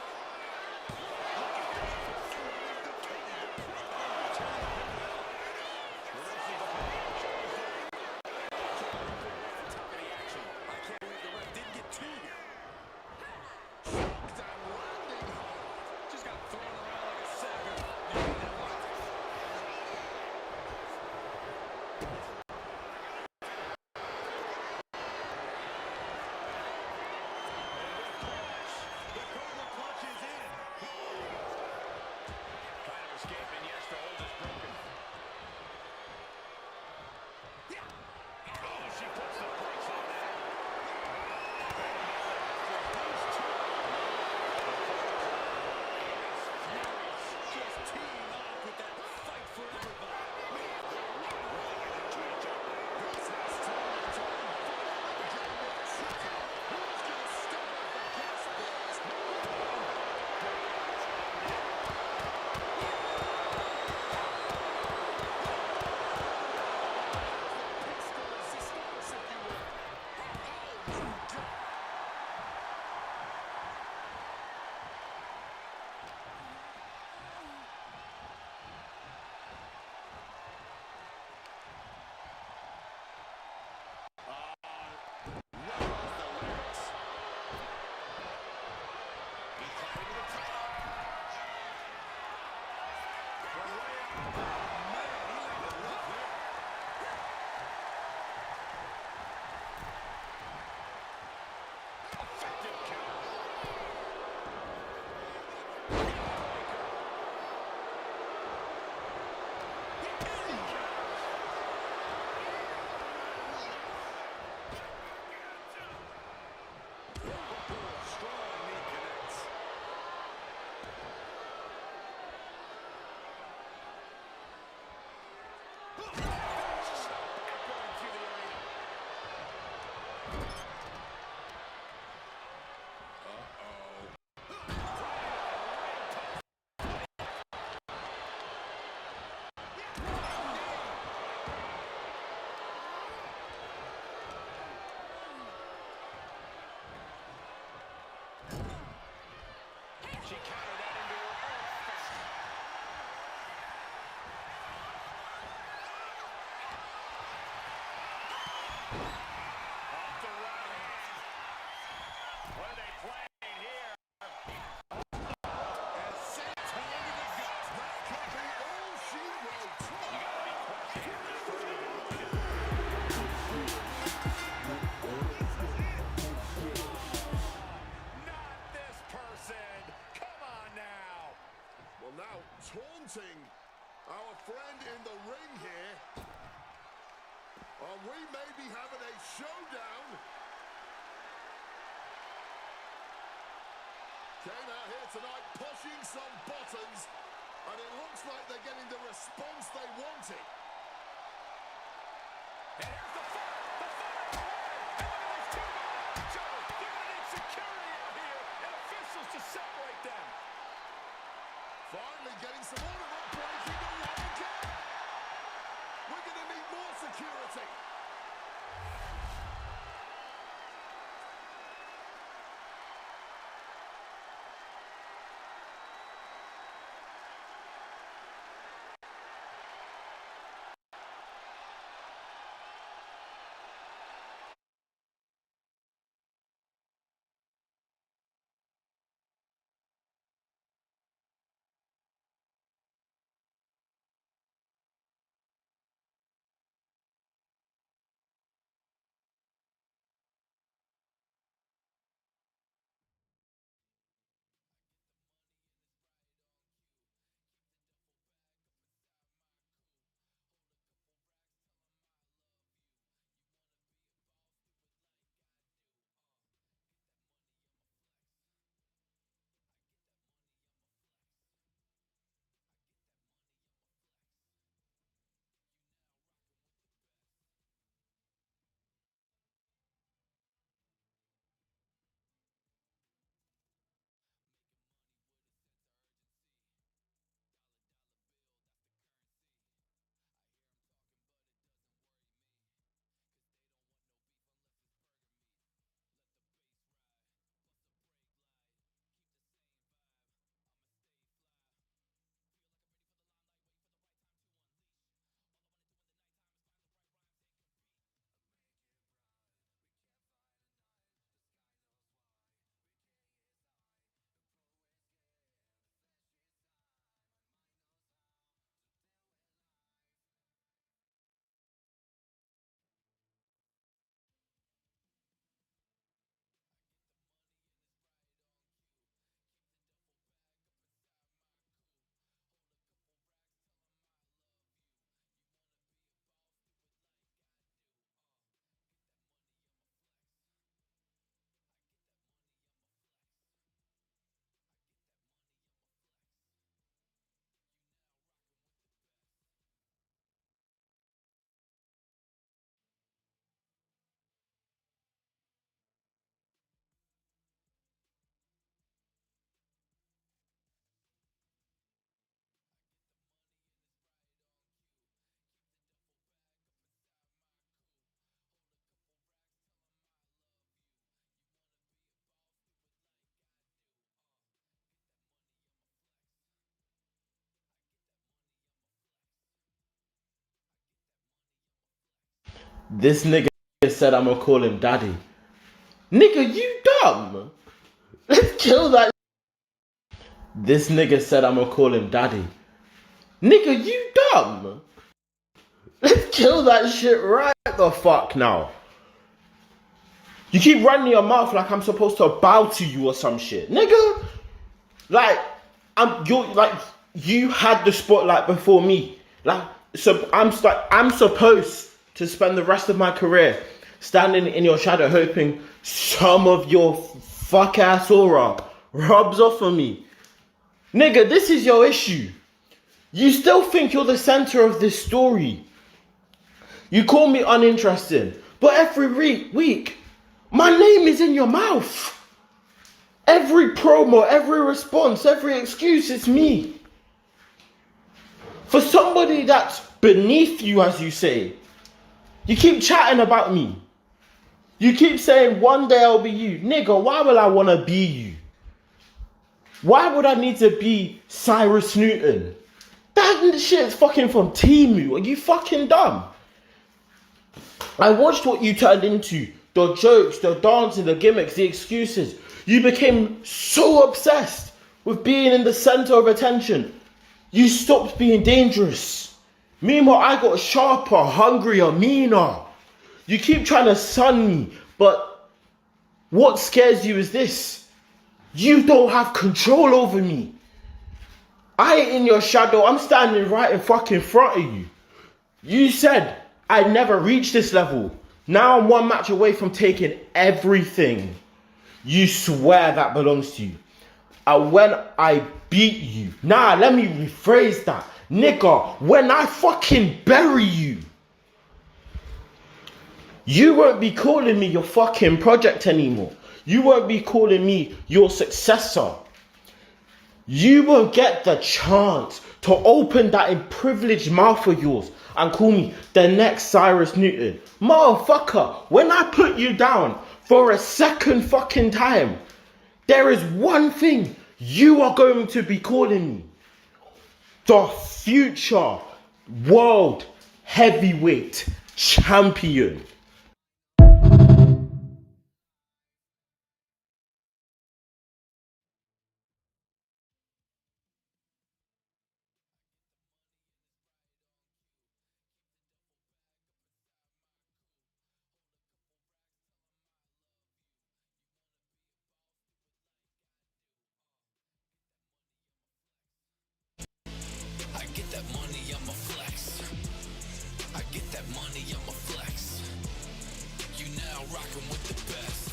K: She countered that into her own offense. Off the run. What are they playing here? And sent to into the gut. That could be all she wrote. You gotta be questioning this further than what it is. Not this person. Come on now. Well, now taunting our friend in the ring here. We may be having a showdown. Kane out here tonight pushing some buttons, and it looks like they're getting the response they wanted. And here's the fall.
L: This nigga said I'ma call him daddy. Nigga, you dumb. Let's kill that. This nigga said I'ma call him daddy. Nigga, you dumb. Let's kill that shit right the fuck now. You keep running your mouth like I'm supposed to bow to you or some shit. Nigga, like, you had the spotlight before me. Like, so I'm supposed to spend the rest of my career standing in your shadow hoping some of your fuck ass aura rubs off on me. Nigga, this is your issue. You still think you're the center of this story. You call me uninteresting, but every week, my name is in your mouth. Every promo, every response, every excuse, it's me. For somebody that's beneath you, as you say, you keep chatting about me. You keep saying one day I'll be you. Nigga, why will I want to be you? Why would I need to be Cyrus Newton? That shit's fucking from Timu. Are you fucking dumb? I watched what you turned into. The jokes, the dancing, the gimmicks, the excuses. You became so obsessed with being in the center of attention. You stopped being dangerous. Meanwhile, I got sharper, hungrier, meaner. You keep trying to sun me, but what scares you is this. You don't have control over me. I ain't in your shadow. I'm standing right in fucking front of you. You said I'd never reach this level. Now I'm one match away from taking everything. You swear that belongs to you. And when I beat you, let me rephrase that. Nigga, when I fucking bury you, you won't be calling me your fucking project anymore. You won't be calling me your successor. You won't get the chance to open that privileged mouth of yours and call me the next Cyrus Newton. Motherfucker, when I put you down for a second fucking time, there is one thing you are going to be calling me. The future world heavyweight champion.
A: I get that money, I'ma flex. I get that money, I'ma flex. You now rockin' with the best.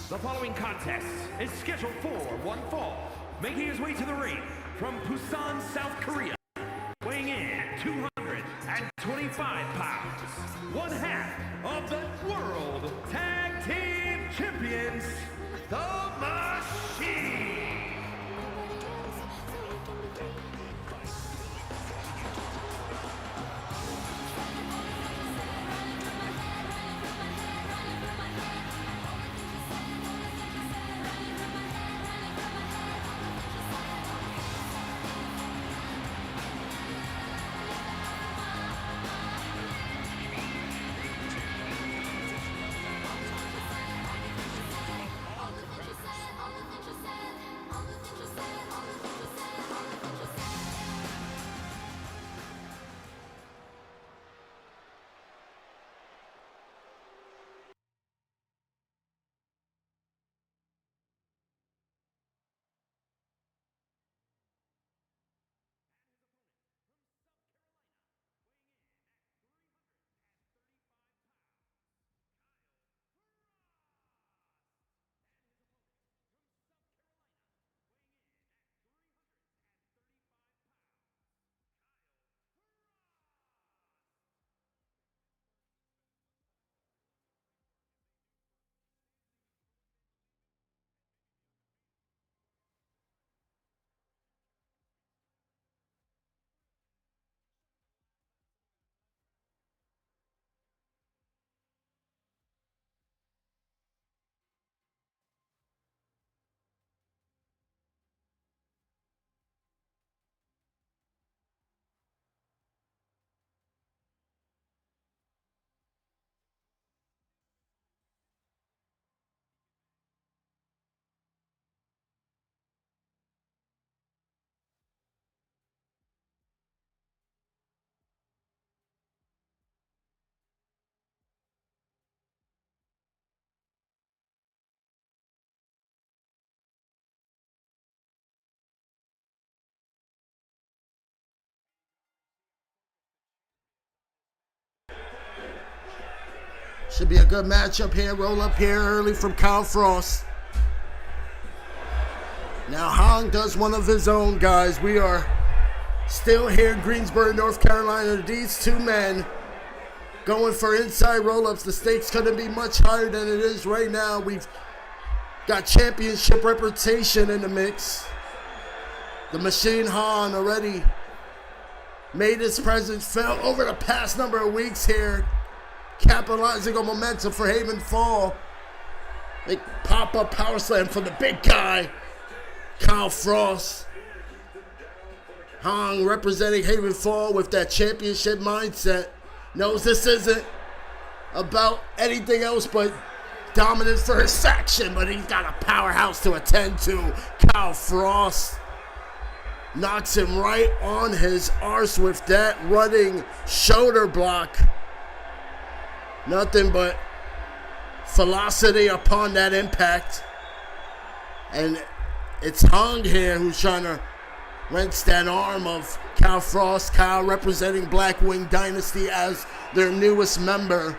C: The following contest is scheduled for one fall, making his way to the ring from Busan, South Korea, weighing in at 225 pounds, one half of the World Tag Team Champions, The Machine.
D: Should be a good matchup here. Roll up here early from Kyle Frost. Now Hong does one of his own, guys. We are still here in Greensboro, North Carolina. These two men going for inside roll-ups. The stakes couldn't be much higher than it is right now. We've got championship reputation in the mix. The Machine Han already made his presence felt over the past number of weeks here, capitalizing on momentum for Haven Fall. Big pop-up power slam from the big guy, Kyle Frost. Hong representing Haven Fall with that championship mindset. Knows this isn't about anything else but dominance for his section, but he's got a powerhouse to attend to. Kyle Frost knocks him right on his arse with that running shoulder block. Nothing but velocity upon that impact. And it's Hong here who's trying to wrench that arm of Kyle Frost. Kyle representing Black Wing Dynasty as their newest member.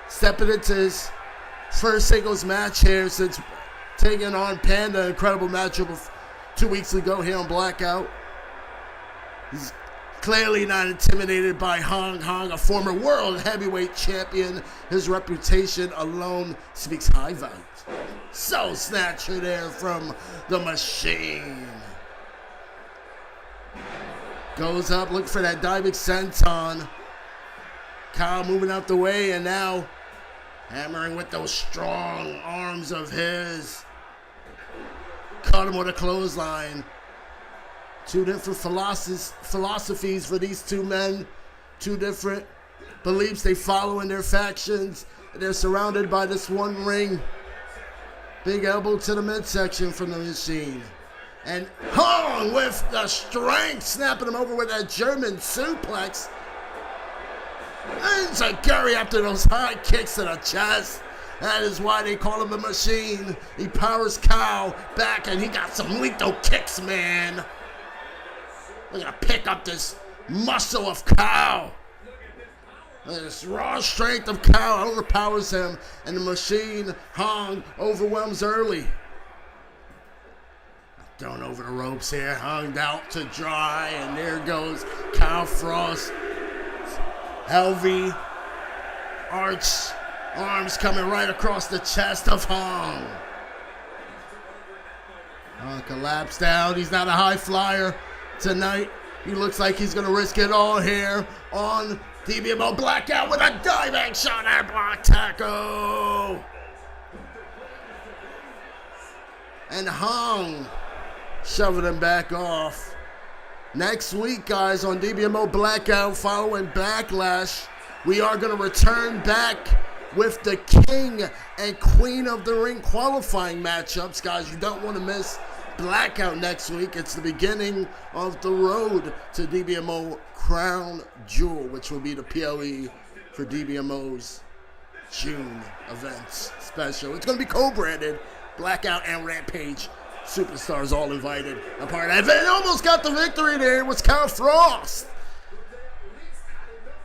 D: Stepping into his first singles match here since taking on Panda. Incredible matchup of 2 weeks ago here on Blackout. He's clearly not intimidated by Hong. Hong, a former world heavyweight champion. His reputation alone speaks high volumes. So snatcher there from the Machine. Goes up, look for that diving senton. Kyle moving out the way and now hammering with those strong arms of his. Caught him with a clothesline. Two different philosophies for these two men. Two different beliefs they follow in their factions. They're surrounded by this one ring. Big elbow to the midsection from the Machine. And Hong with the strength, snapping him over with that German suplex. And Zaguri after those high kicks to the chest. That is why they call him the Machine. He powers Kyle back and he got some lethal kicks, man. We're gonna pick up this muscle of Kyle. This raw strength of Kyle overpowers him, and the Machine, Hong, overwhelms early. Thrown over the ropes here, hung out to dry, and there goes Kyle Frost. Heavy arch arms coming right across the chest of Hong. Hong collapsed down. He's not a high flyer tonight. He looks like he's going to risk it all here on DBMO Blackout with a diving shot and block tackle. And Hong shoving him back off. Next week, guys, on DBMO Blackout, following Backlash, we are going to return back with the King and Queen of the Ring qualifying matchups. Guys, you don't want to miss Blackout next week. It's the beginning of the road to DBMO Crown Jewel, which will be the PLE for DBMO's June events special. It's going to be co-branded Blackout and Rampage Superstars all invited. A part of that. And almost got the victory there. It was Kyle Frost.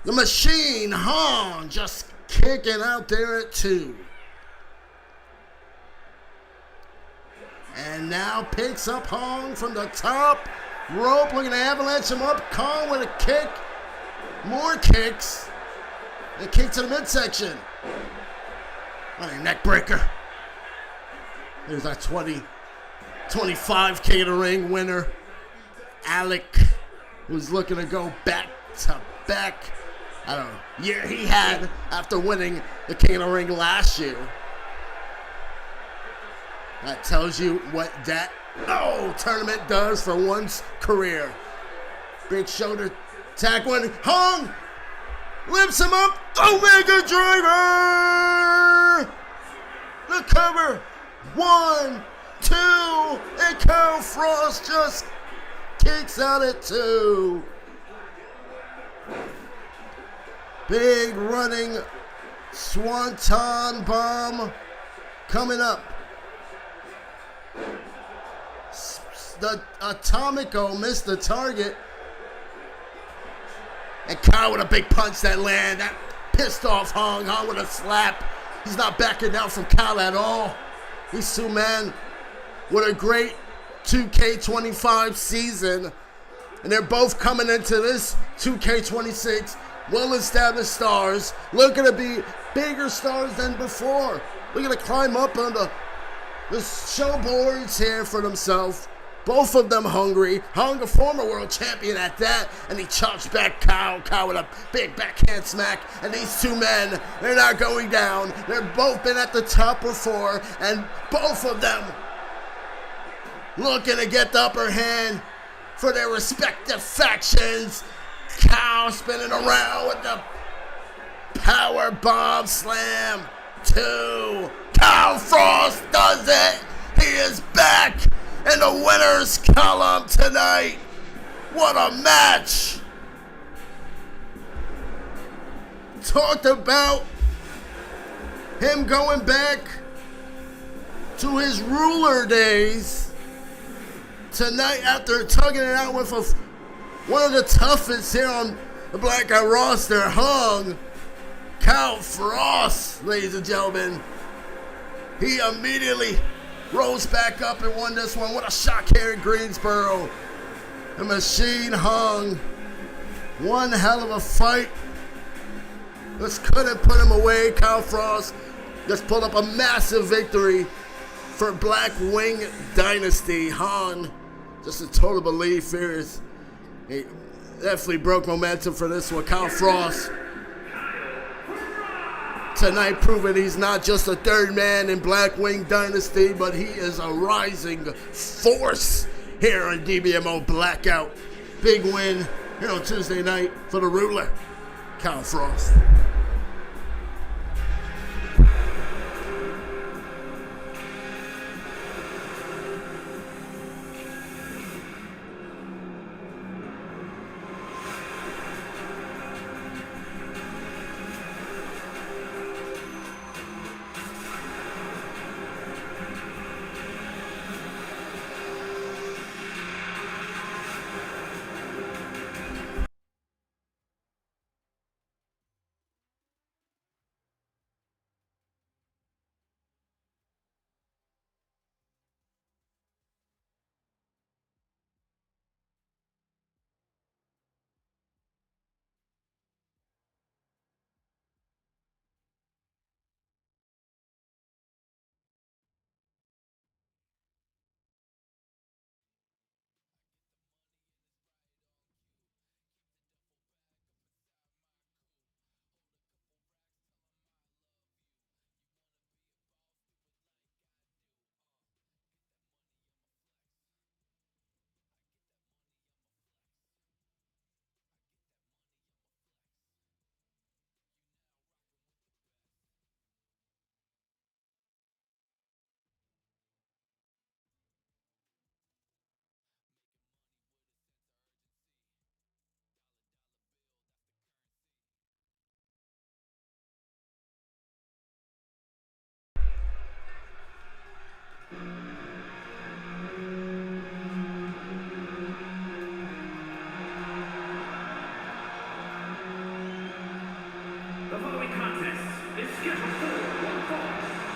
D: The Machine, Hong, just kicking out there at 2. And now picks up Hong from the top rope. Looking to avalanche him up. Kong with a kick. More kicks. A kick to the midsection. Running neck breaker. There's that 25K to ring winner, Alec, who's looking to go back to back. I don't know, year he had after winning the King of the Ring last year. That tells you what that tournament does for one's career. Big shoulder tackle. Hong lifts him up. Omega Driver. The cover. 1, 2, and Kyle Frost just kicks out at 2. Big running swanton bomb coming up. The Atomico missed the target. And Kyle with a big punch that land. That Pissed off Hung with a slap. He's not backing down from Cal at all. These two men with a great 2K25 season. And they're both coming into this 2K26 well-established stars, looking to be bigger stars than before. Looking to climb up on the show boards here for themselves. Both of them hungry. Hung, a former world champion at that, and he chops back Kyle with a big backhand smack. And these two men, they're not going down. They've both been at the top before, and both of them looking to get the upper hand for their respective factions. Kyle spinning around with the power bomb slam. 2. Kyle Frost does it. He is back in the winner's column tonight. What a match. Talked about him going back to his ruler days. Tonight, after tugging it out with one of the toughest here on the Blackout roster, Hung, Kyle Frost, ladies and gentlemen. He immediately rose back up and won this one. What a shock here in Greensboro. The Machine Hung. One hell of a fight. Just couldn't put him away. Kyle Frost just pulled up a massive victory for Black Wing Dynasty. Hung, just a total belief here. He definitely broke momentum for this one. Kyle Frost tonight proving he's not just a third man in Black Wing Dynasty, but he is a rising force here on DBMO Blackout. Big win here on Tuesday night for the ruler, Kyle Frost.
C: The following contest is scheduled for one fall.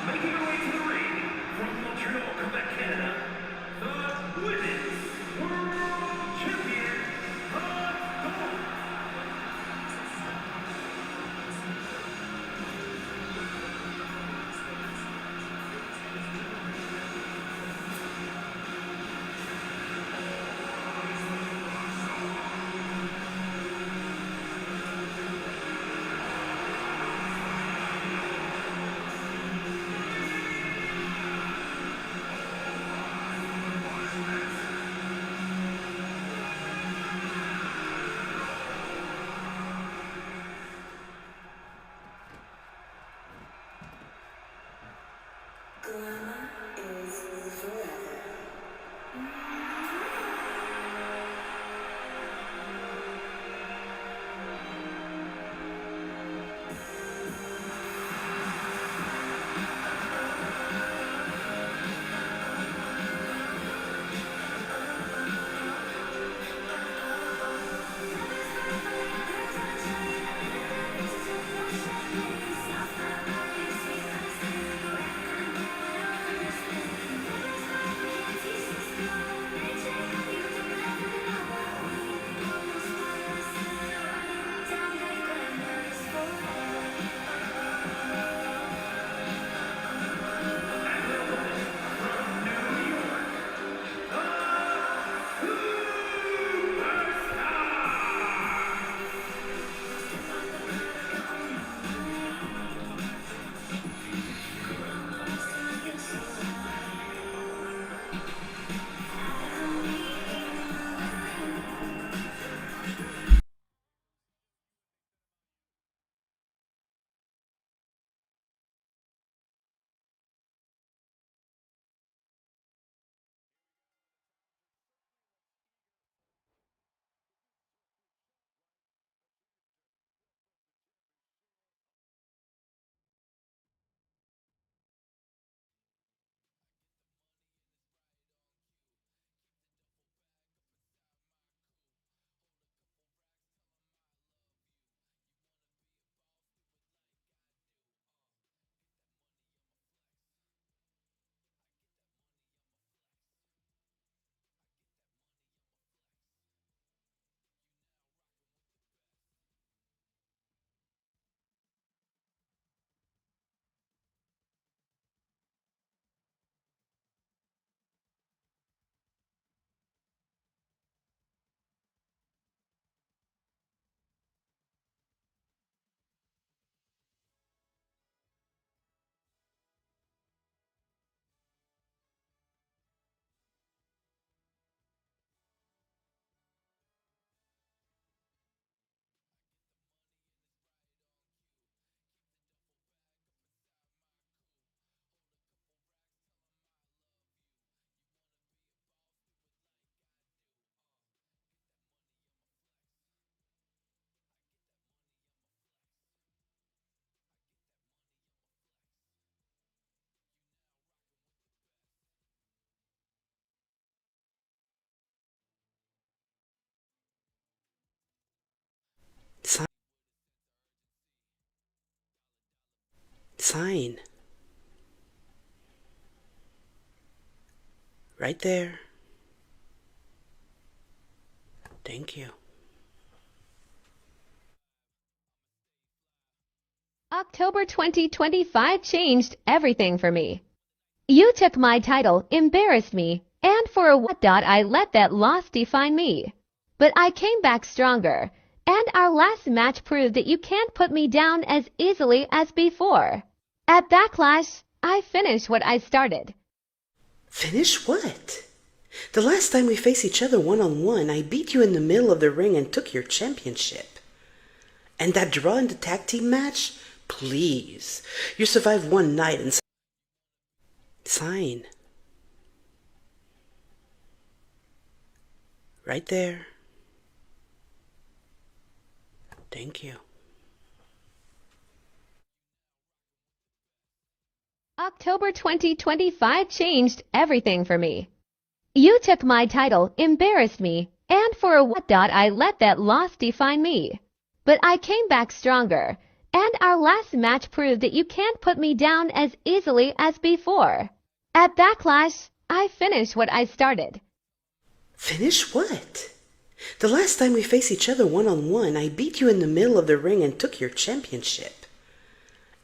C: Making her way to the ring from Montreal, Quebec, Canada, the Women's World Champion, Hung.
M: Sign. Right there. Thank you.
N: October 2025 changed everything for me. You took my title, embarrassed me, and for a what I let that loss define me. But I came back stronger, and our last match proved that you can't put me down as easily as before. At Backlash, I finished what I started.
M: Finish what? The last time we faced each other one-on-one, I beat you in the middle of the ring and took your championship. And that draw in the tag team match? Please. You survived one night and... Sign. Right there. Thank you.
N: October 2025 changed everything for me. You took my title, embarrassed me, and for a what I let that loss define me. But I came back stronger, and our last match proved that you can't put me down as easily as before. At Backlash, I finished what I started.
M: Finish what? The last time we faced each other one-on-one, I beat you in the middle of the ring and took your championship.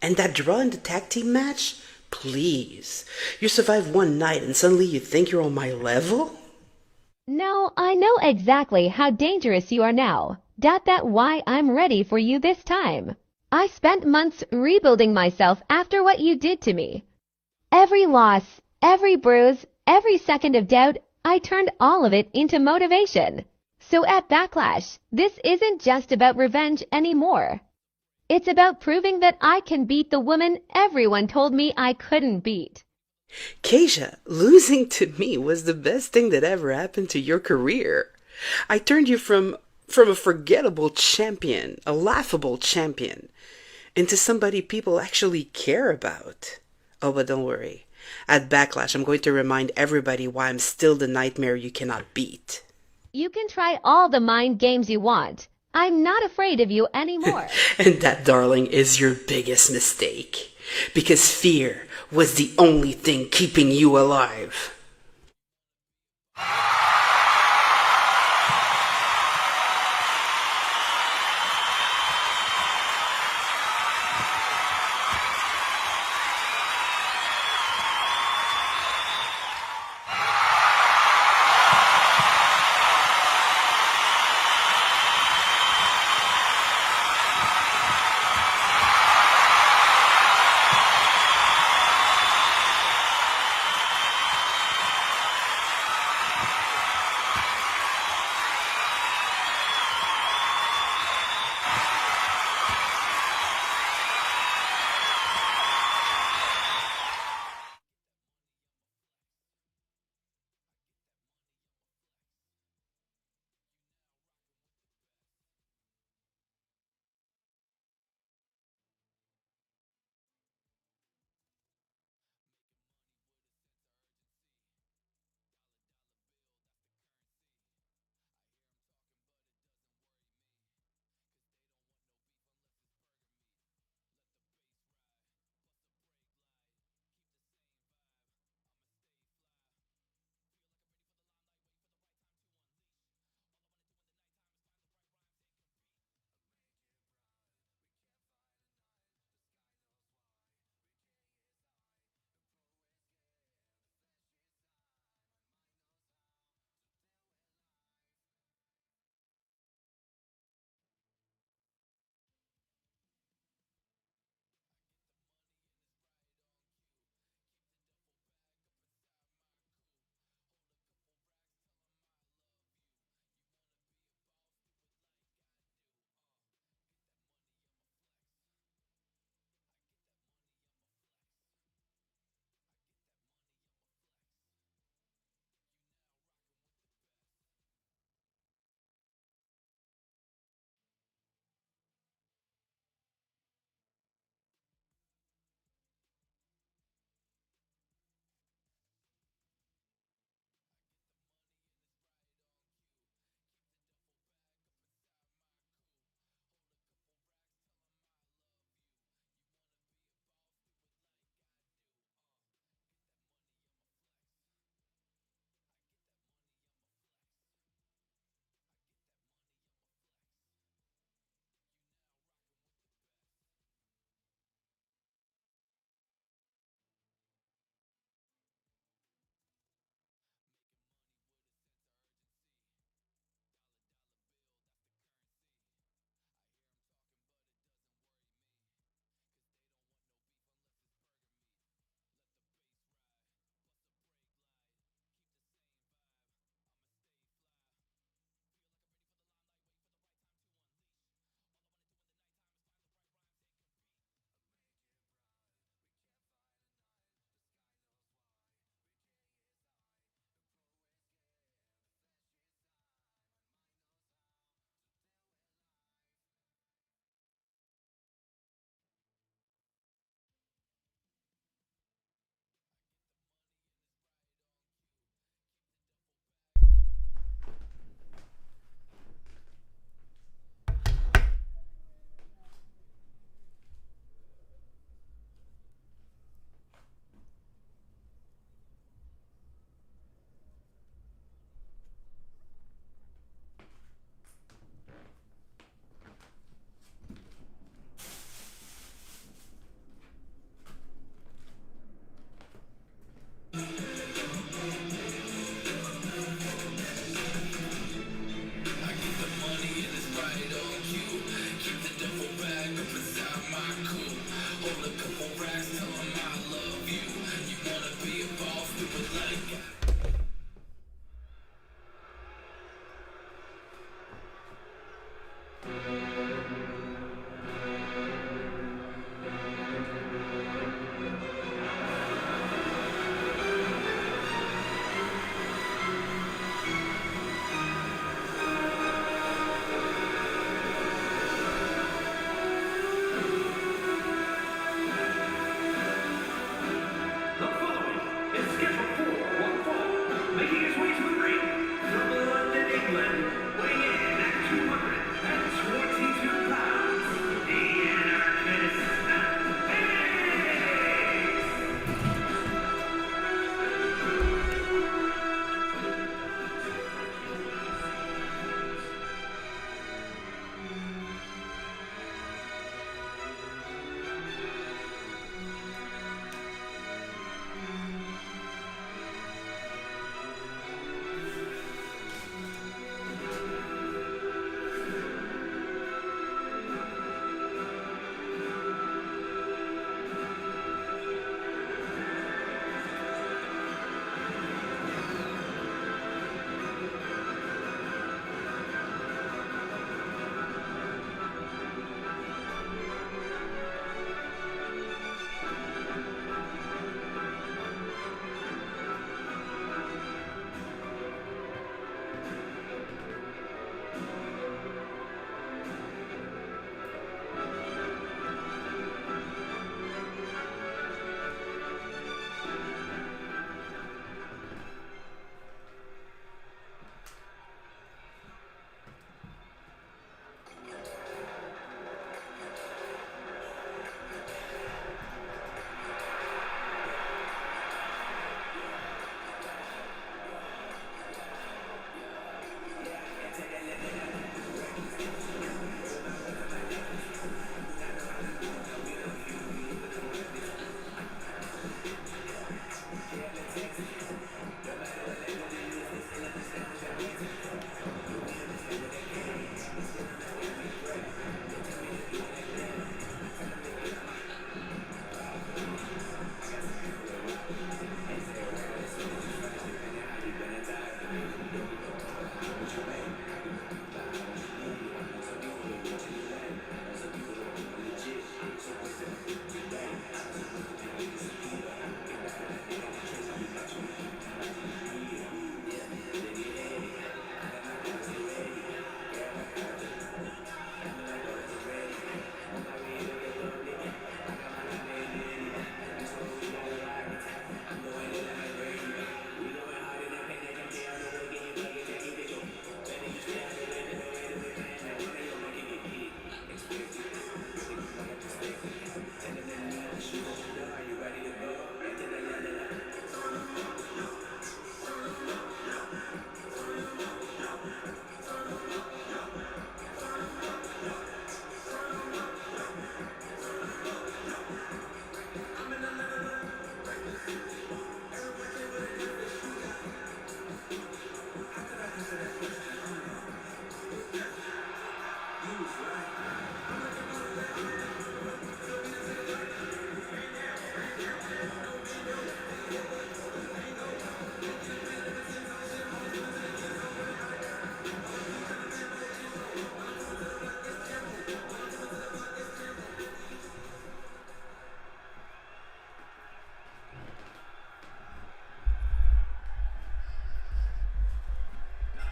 M: And that draw in the tag team match? Please. You survived one night and suddenly you think you're on my level?
N: No, I know exactly how dangerous you are now. That's why I'm ready for you this time. I spent months rebuilding myself after what you did to me. Every loss, every bruise, every second of doubt, I turned all of it into motivation. So at Backlash, this isn't just about revenge anymore. It's about proving that I can beat the woman everyone told me I couldn't beat.
M: Keisha, losing to me was the best thing that ever happened to your career. I turned you from a forgettable champion, a laughable champion, into somebody people actually care about. Oh, but don't worry. At Backlash, I'm going to remind everybody why I'm still the nightmare you cannot beat.
N: You can try all the mind games you want. I'm not afraid of you anymore.
M: And that, darling, is your biggest mistake. Because fear was the only thing keeping you alive.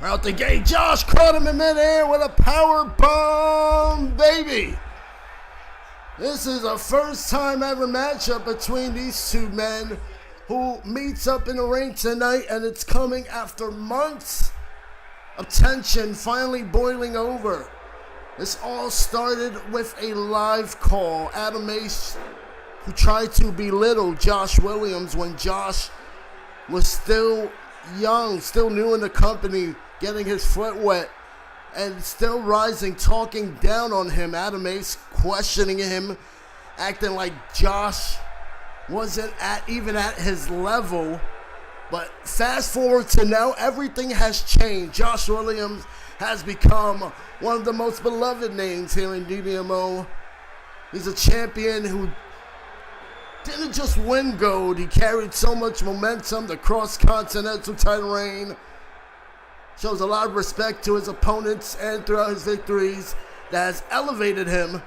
D: Out the gate, Josh caught him in midair with a power bomb, baby. This is a first time ever matchup between these two men who meets up in the ring tonight, and it's coming after months of tension finally boiling over. This all started with a live call. Adam Ace, who tried to belittle Josh Williams when Josh was still young, still new in the company, getting his foot wet, and still rising, talking down on him. Adam Ace questioning him, acting like Josh wasn't even at his level. But fast forward to now, everything has changed. Josh Williams has become one of the most beloved names here in DBMO. He's a champion who didn't just win gold, he carried so much momentum, the cross-continental title reign. Shows a lot of respect to his opponents and throughout his victories that has elevated him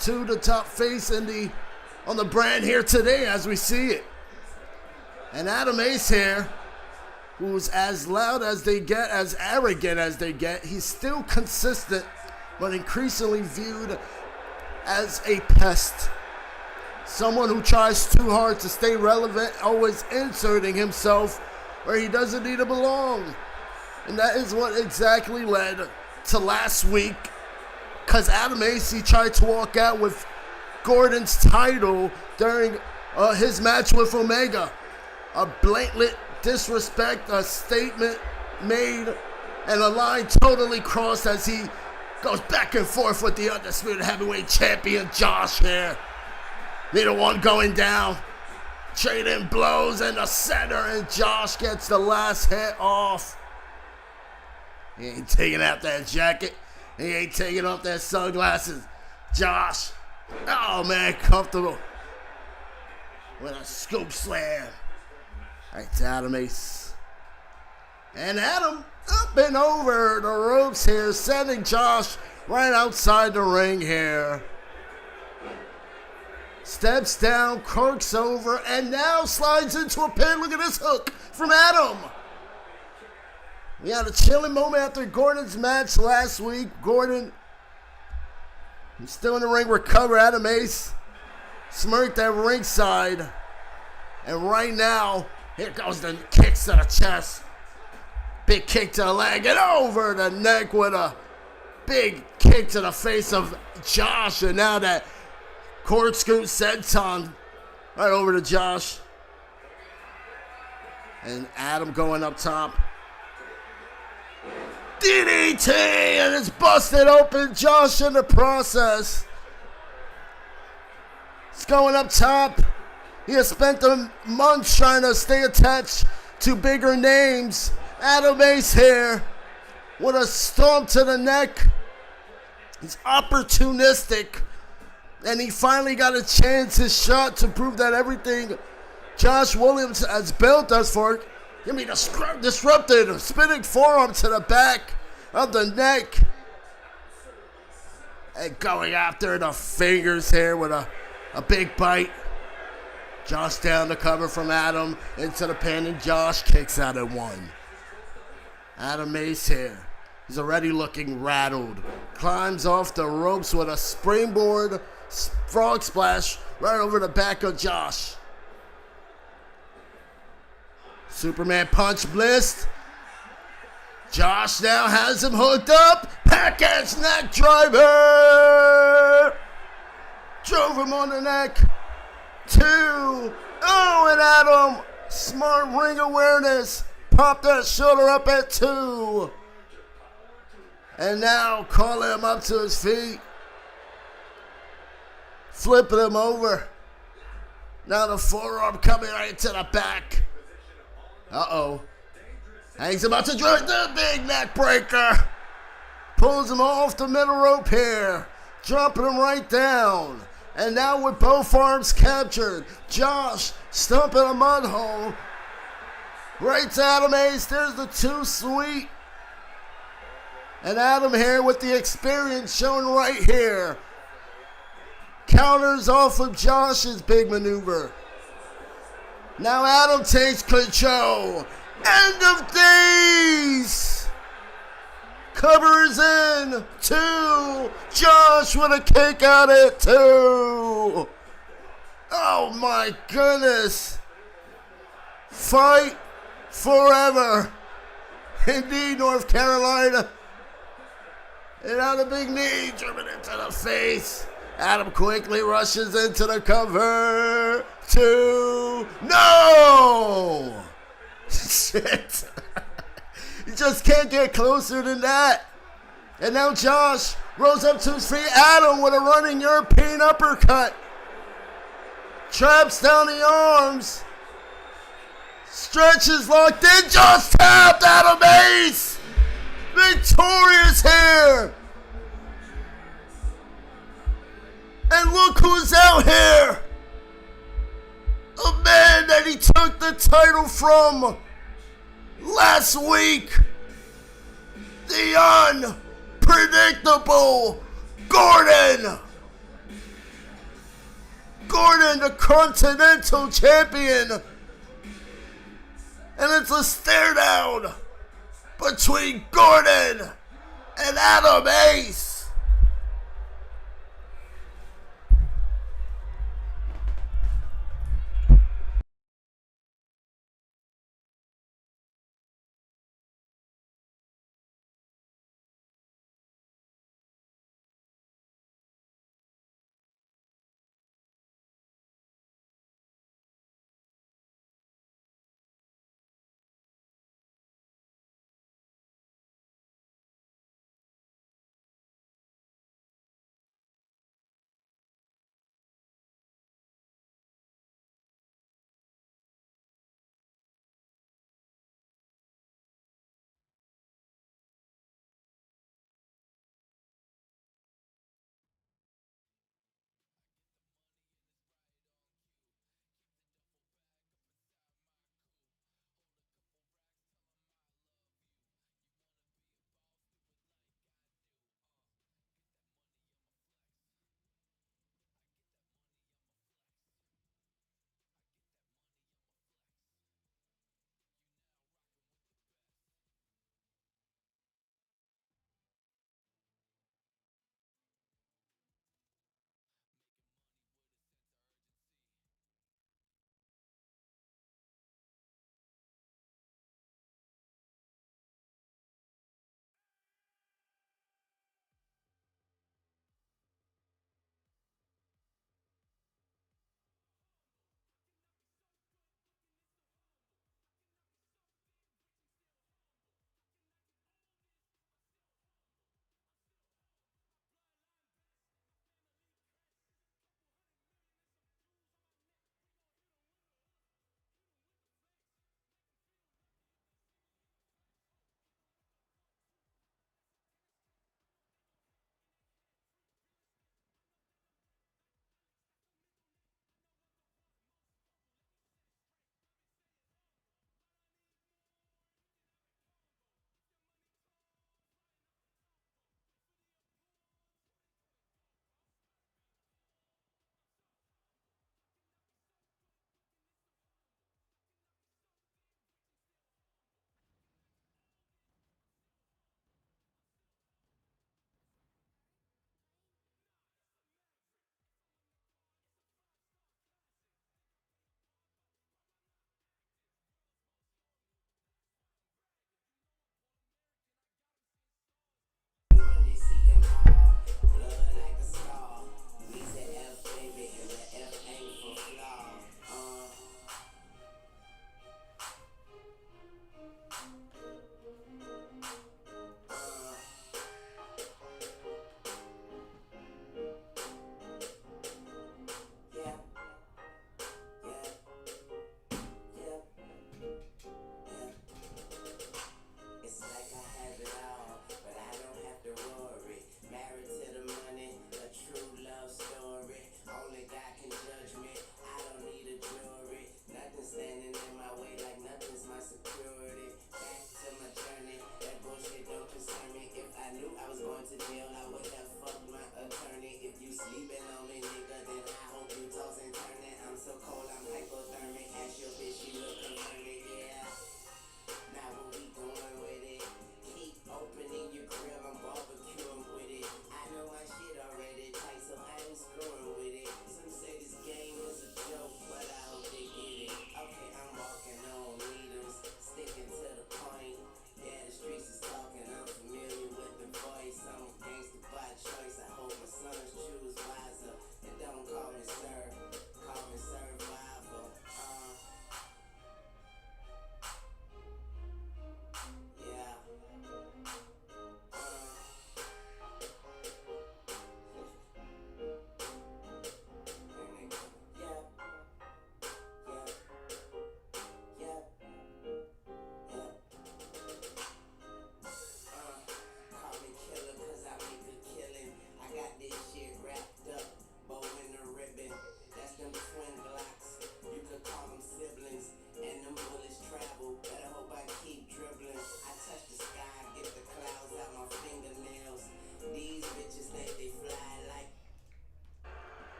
D: to the top face on the brand here today as we see it. And Adam Ace here, who's as loud as they get, as arrogant as they get, he's still consistent but increasingly viewed as a pest. Someone who tries too hard to stay relevant, always inserting himself where he doesn't need to belong. And that is what exactly led to last week, because Adam Ace tried to walk out with Gordon's title during his match with Omega. A blatant disrespect, a statement made, and a line totally crossed as he goes back and forth with the undisputed heavyweight champion Josh here. Neither one going down. Trading blows in the center, and Josh gets the last hit off. He ain't taking out that jacket. He ain't taking off that sunglasses. Josh, oh man, comfortable with a scoop slam. Right to Adam Ace. And Adam up and over the ropes here, sending Josh right outside the ring here. Steps down, corks over, and now slides into a pin. Look at this hook from Adam. We had a chilling moment after Gordon's match last week. Gordon, he's still in the ring, recover. Adam Ace smirked at ringside. And right now, here goes the kicks to the chest. Big kick to the leg and over the neck with a big kick to the face of Josh. And now that corkscrew senton right over to Josh. And Adam going up top. DDT, and it's busted open. Josh in the process. It's going up top. He has spent the months trying to stay attached to bigger names. Adam Ace here with a stomp to the neck. He's opportunistic, and he finally got a chance, his shot, to prove that everything Josh Williams has built us for. Give me the disrupted spinning forearm to the back of the neck. And going after the fingers here with a big bite. Josh down the cover from Adam into the pin, and Josh kicks out at one. Adam Ace here. He's already looking rattled. Climbs off the ropes with a springboard frog splash right over the back of Josh. Superman punch blitzed. Josh now has him hooked up. Package neck driver. Drove him on the neck. 2. Oh, and Adam, smart ring awareness. Popped that shoulder up at 2. And now calling him up to his feet. Flipping him over. Now the forearm coming right to the back. Uh-oh. Hangs him out to drive the big neck breaker. Pulls him off the middle rope here. Dropping him right down. And now with both arms captured, Josh stumping a mud hole. Right to Adam Ace. There's the 2 sweet. And Adam here with the experience shown right here. Counters off of Josh's big maneuver. Now Adam takes control. End of days. Cover is in. 2. Josh with a kick out at 2. Oh my goodness. Fight forever. Indeed, North Carolina. And out a big knee, driven into the face. Adam quickly rushes into the cover. 2. No! Shit. You just can't get closer than that. And now Josh rose up to his feet. Adam with a running European uppercut. Traps down the arms. Stretches locked in. Just tapped. Adam Ace. Victorious here. And look who's out here. A man that he took the title from last week. The unpredictable Gordon. Gordon, the Continental Champion. And it's a stare down between Gordon and Adam Ace.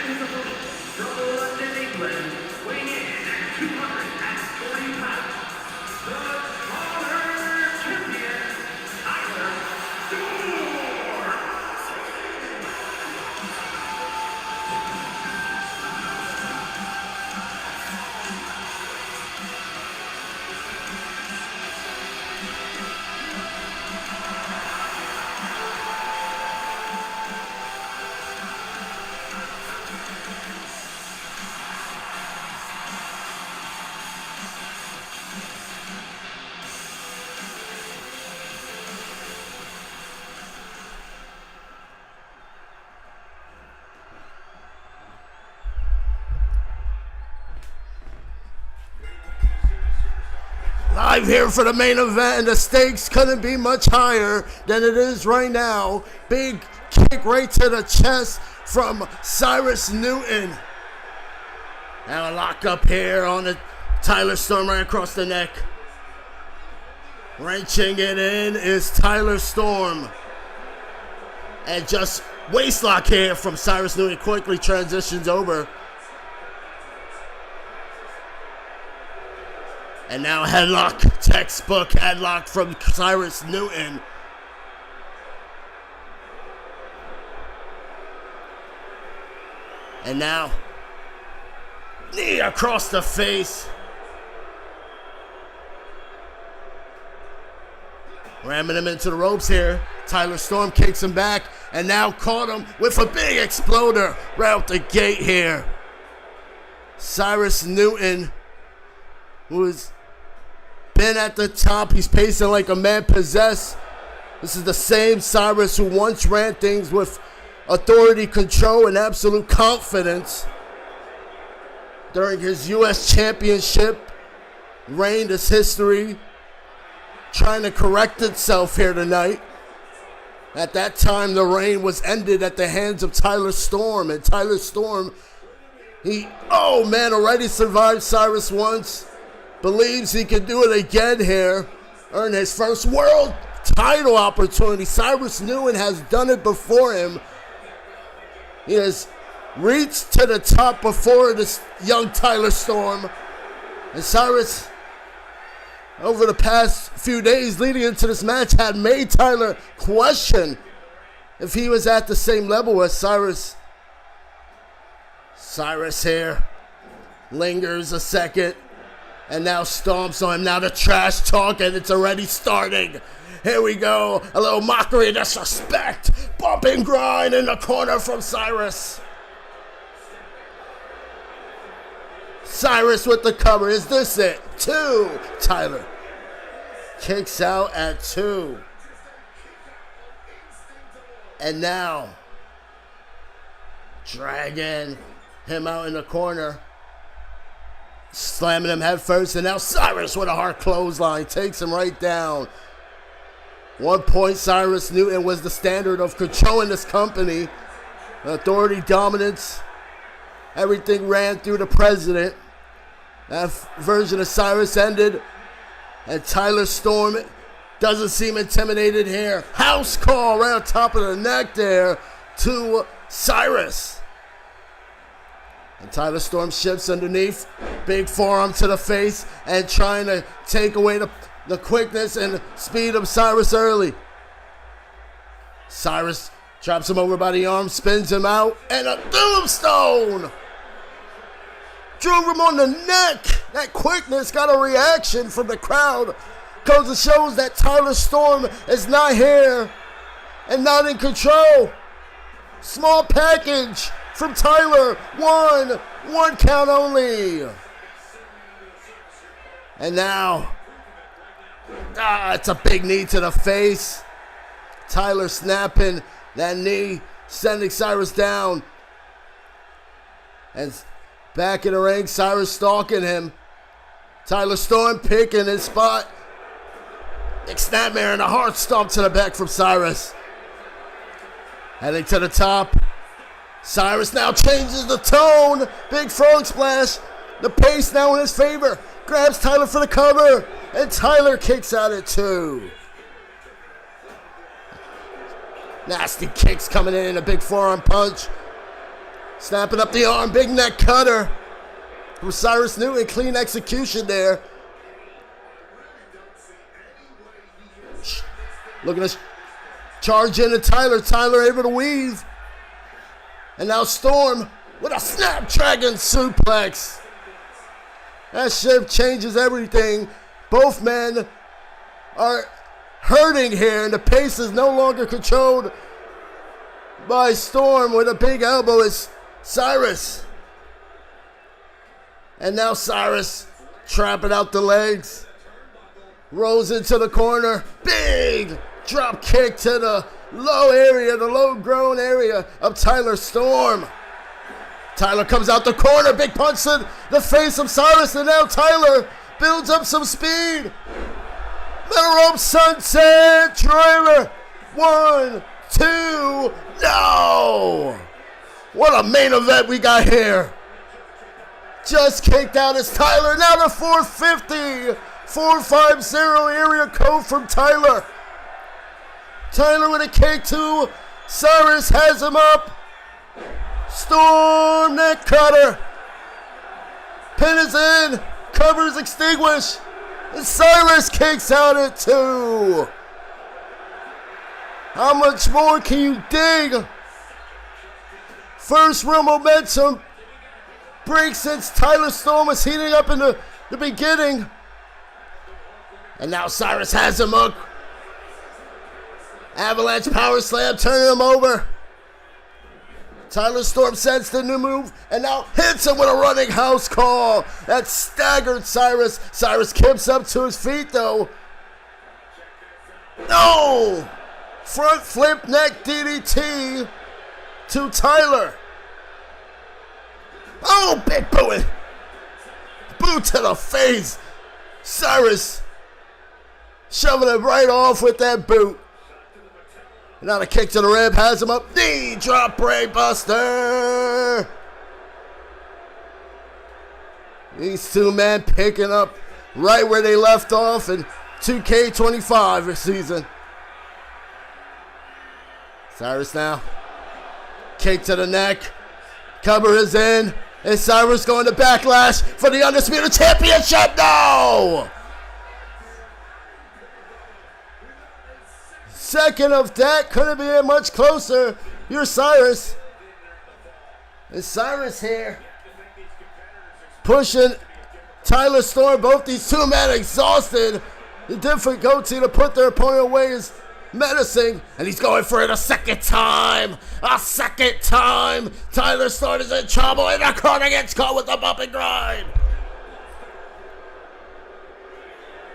C: his opponent, from London, England, weighing in at 240 pounds, the Honor Champion, Tyler Storm.
D: Live here for the main event, and the stakes couldn't be much higher than it is right now. Big kick right to the chest from Cyrus Newton. Now a lock up here on the Tyler Storm right across the neck. Wrenching it in is Tyler Storm. And just waist lock here from Cyrus Newton, quickly transitions over. And now headlock, textbook headlock from Cyrus Newton. And now, knee across the face. Ramming him into the ropes here. Tyler Storm kicks him back and now caught him with a big exploder right out the gate here. Cyrus Newton, who has been at the top, he's pacing like a man possessed. This is the same Cyrus who once ran things with authority, control, and absolute confidence during his U.S. Championship reign. This history trying to correct itself here tonight. At that time, the reign was ended at the hands of Tyler Storm, and Tyler Storm, already survived Cyrus once. Believes he can do it again here. Earn his first world title opportunity. Cyrus Newton has done it before him. He has reached to the top before this young Tyler Storm. And Cyrus, over the past few days leading into this match, had made Tyler question if he was at the same level as Cyrus. Cyrus here lingers a second and now stomps on him. Now the trash talk, and it's already starting. Here we go. A little mockery and disrespect. Bump and grind in the corner from Cyrus. Cyrus with the cover. Is this it? 2. Tyler kicks out at 2. And now dragging him out in the corner. Slamming him head first, and now Cyrus with a hard clothesline takes him right down. One point, Cyrus Newton was the standard of controlling this company. Authority, dominance, everything ran through the president. That version of Cyrus ended, and Tyler Storm doesn't seem intimidated here. House call right on top of the neck there to Cyrus. And Tyler Storm shifts underneath. Big forearm to the face and trying to take away the quickness and speed of Cyrus early. Cyrus drops him over by the arm, spins him out, and a tombstone! Drove him on the neck. That quickness got a reaction from the crowd because it shows that Tyler Storm is not here and not in control. Small package from Tyler. One count only. And now, it's a big knee to the face. Tyler snapping that knee, sending Cyrus down. And back in the ring, Cyrus stalking him. Tyler Storm picking his spot. Big snapmare and a hard stomp to the back from Cyrus. Heading to the top. Cyrus now changes the tone. Big frog splash. The pace now in his favor. Grabs Tyler for the cover. And Tyler kicks out at 2. Nasty kicks coming in. A big forearm punch. Snapping up the arm, big neck cutter from Cyrus Newton. Clean execution there. Looking to charge into Tyler. Tyler able to weave. And now Storm with a Snapdragon suplex. That shift changes everything. Both men are hurting here, and the pace is no longer controlled by Storm. With a big elbow is Cyrus. And now Cyrus trapping out the legs. Rolls into the corner. Big drop kick to the low area, the low grown area of Tyler Storm. Tyler comes out the corner. Big punch to the face of Cyrus. And now Tyler builds up some speed. Middle rope sunset driver. 1, 2, no! What a main event we got here. Just kicked out as Tyler. Now the 450. 450 area code from Tyler. Tyler with a K2. Cyrus has him up. Storm neck cutter. Pin is in. Cover is extinguished. And Cyrus kicks out at 2. How much more can you dig? First real momentum break since Tyler Storm was heating up in the beginning. And now Cyrus has him up. Avalanche power slam, turning him over. Tyler Storm sends the new move and now hits him with a running house call. That staggered Cyrus. Cyrus kips up to his feet though. No! Front flip neck DDT to Tyler. Oh, big boot. Boot to the face. Cyrus shoving it right off with that boot. Now the kick to the rib has him up. Knee drop brain buster. These two men picking up right where they left off in 2K25 this season. Cyrus now. Kick to the neck. Cover is in. And Cyrus going to backlash for the Undisputed Championship. No! Second of that. Couldn't be much closer. Here's Cyrus. And Cyrus here pushing Tyler Storm. Both these two men exhausted. The different goatee to put their opponent away is menacing. And he's going for it a second time. A second time. Tyler Storm is in trouble. And the corner gets caught with the bump and grind.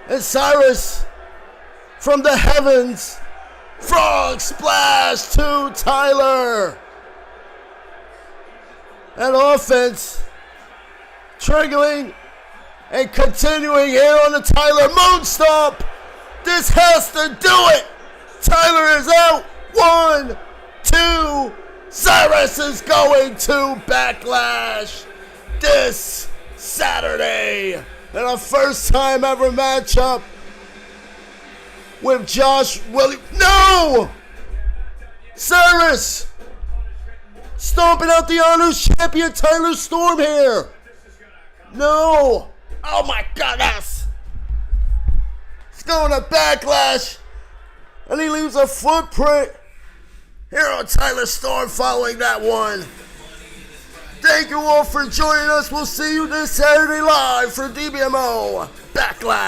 D: And Cyrus from the heavens. Frog splash to Tyler. And offense triggering and continuing here on the Tyler Moonstomp. This has to do it. Tyler is out. 1, 2. Cyrus is going to Backlash this Saturday in a first time ever matchup with Josh Willie. No! Cyrus stomping out the Honors Champion Tyler Storm here. No! Oh my goodness! He's going to Backlash, and he leaves a footprint here on Tyler Storm following that one. Thank you all for joining us. We'll see you this Saturday live for DBMO Backlash.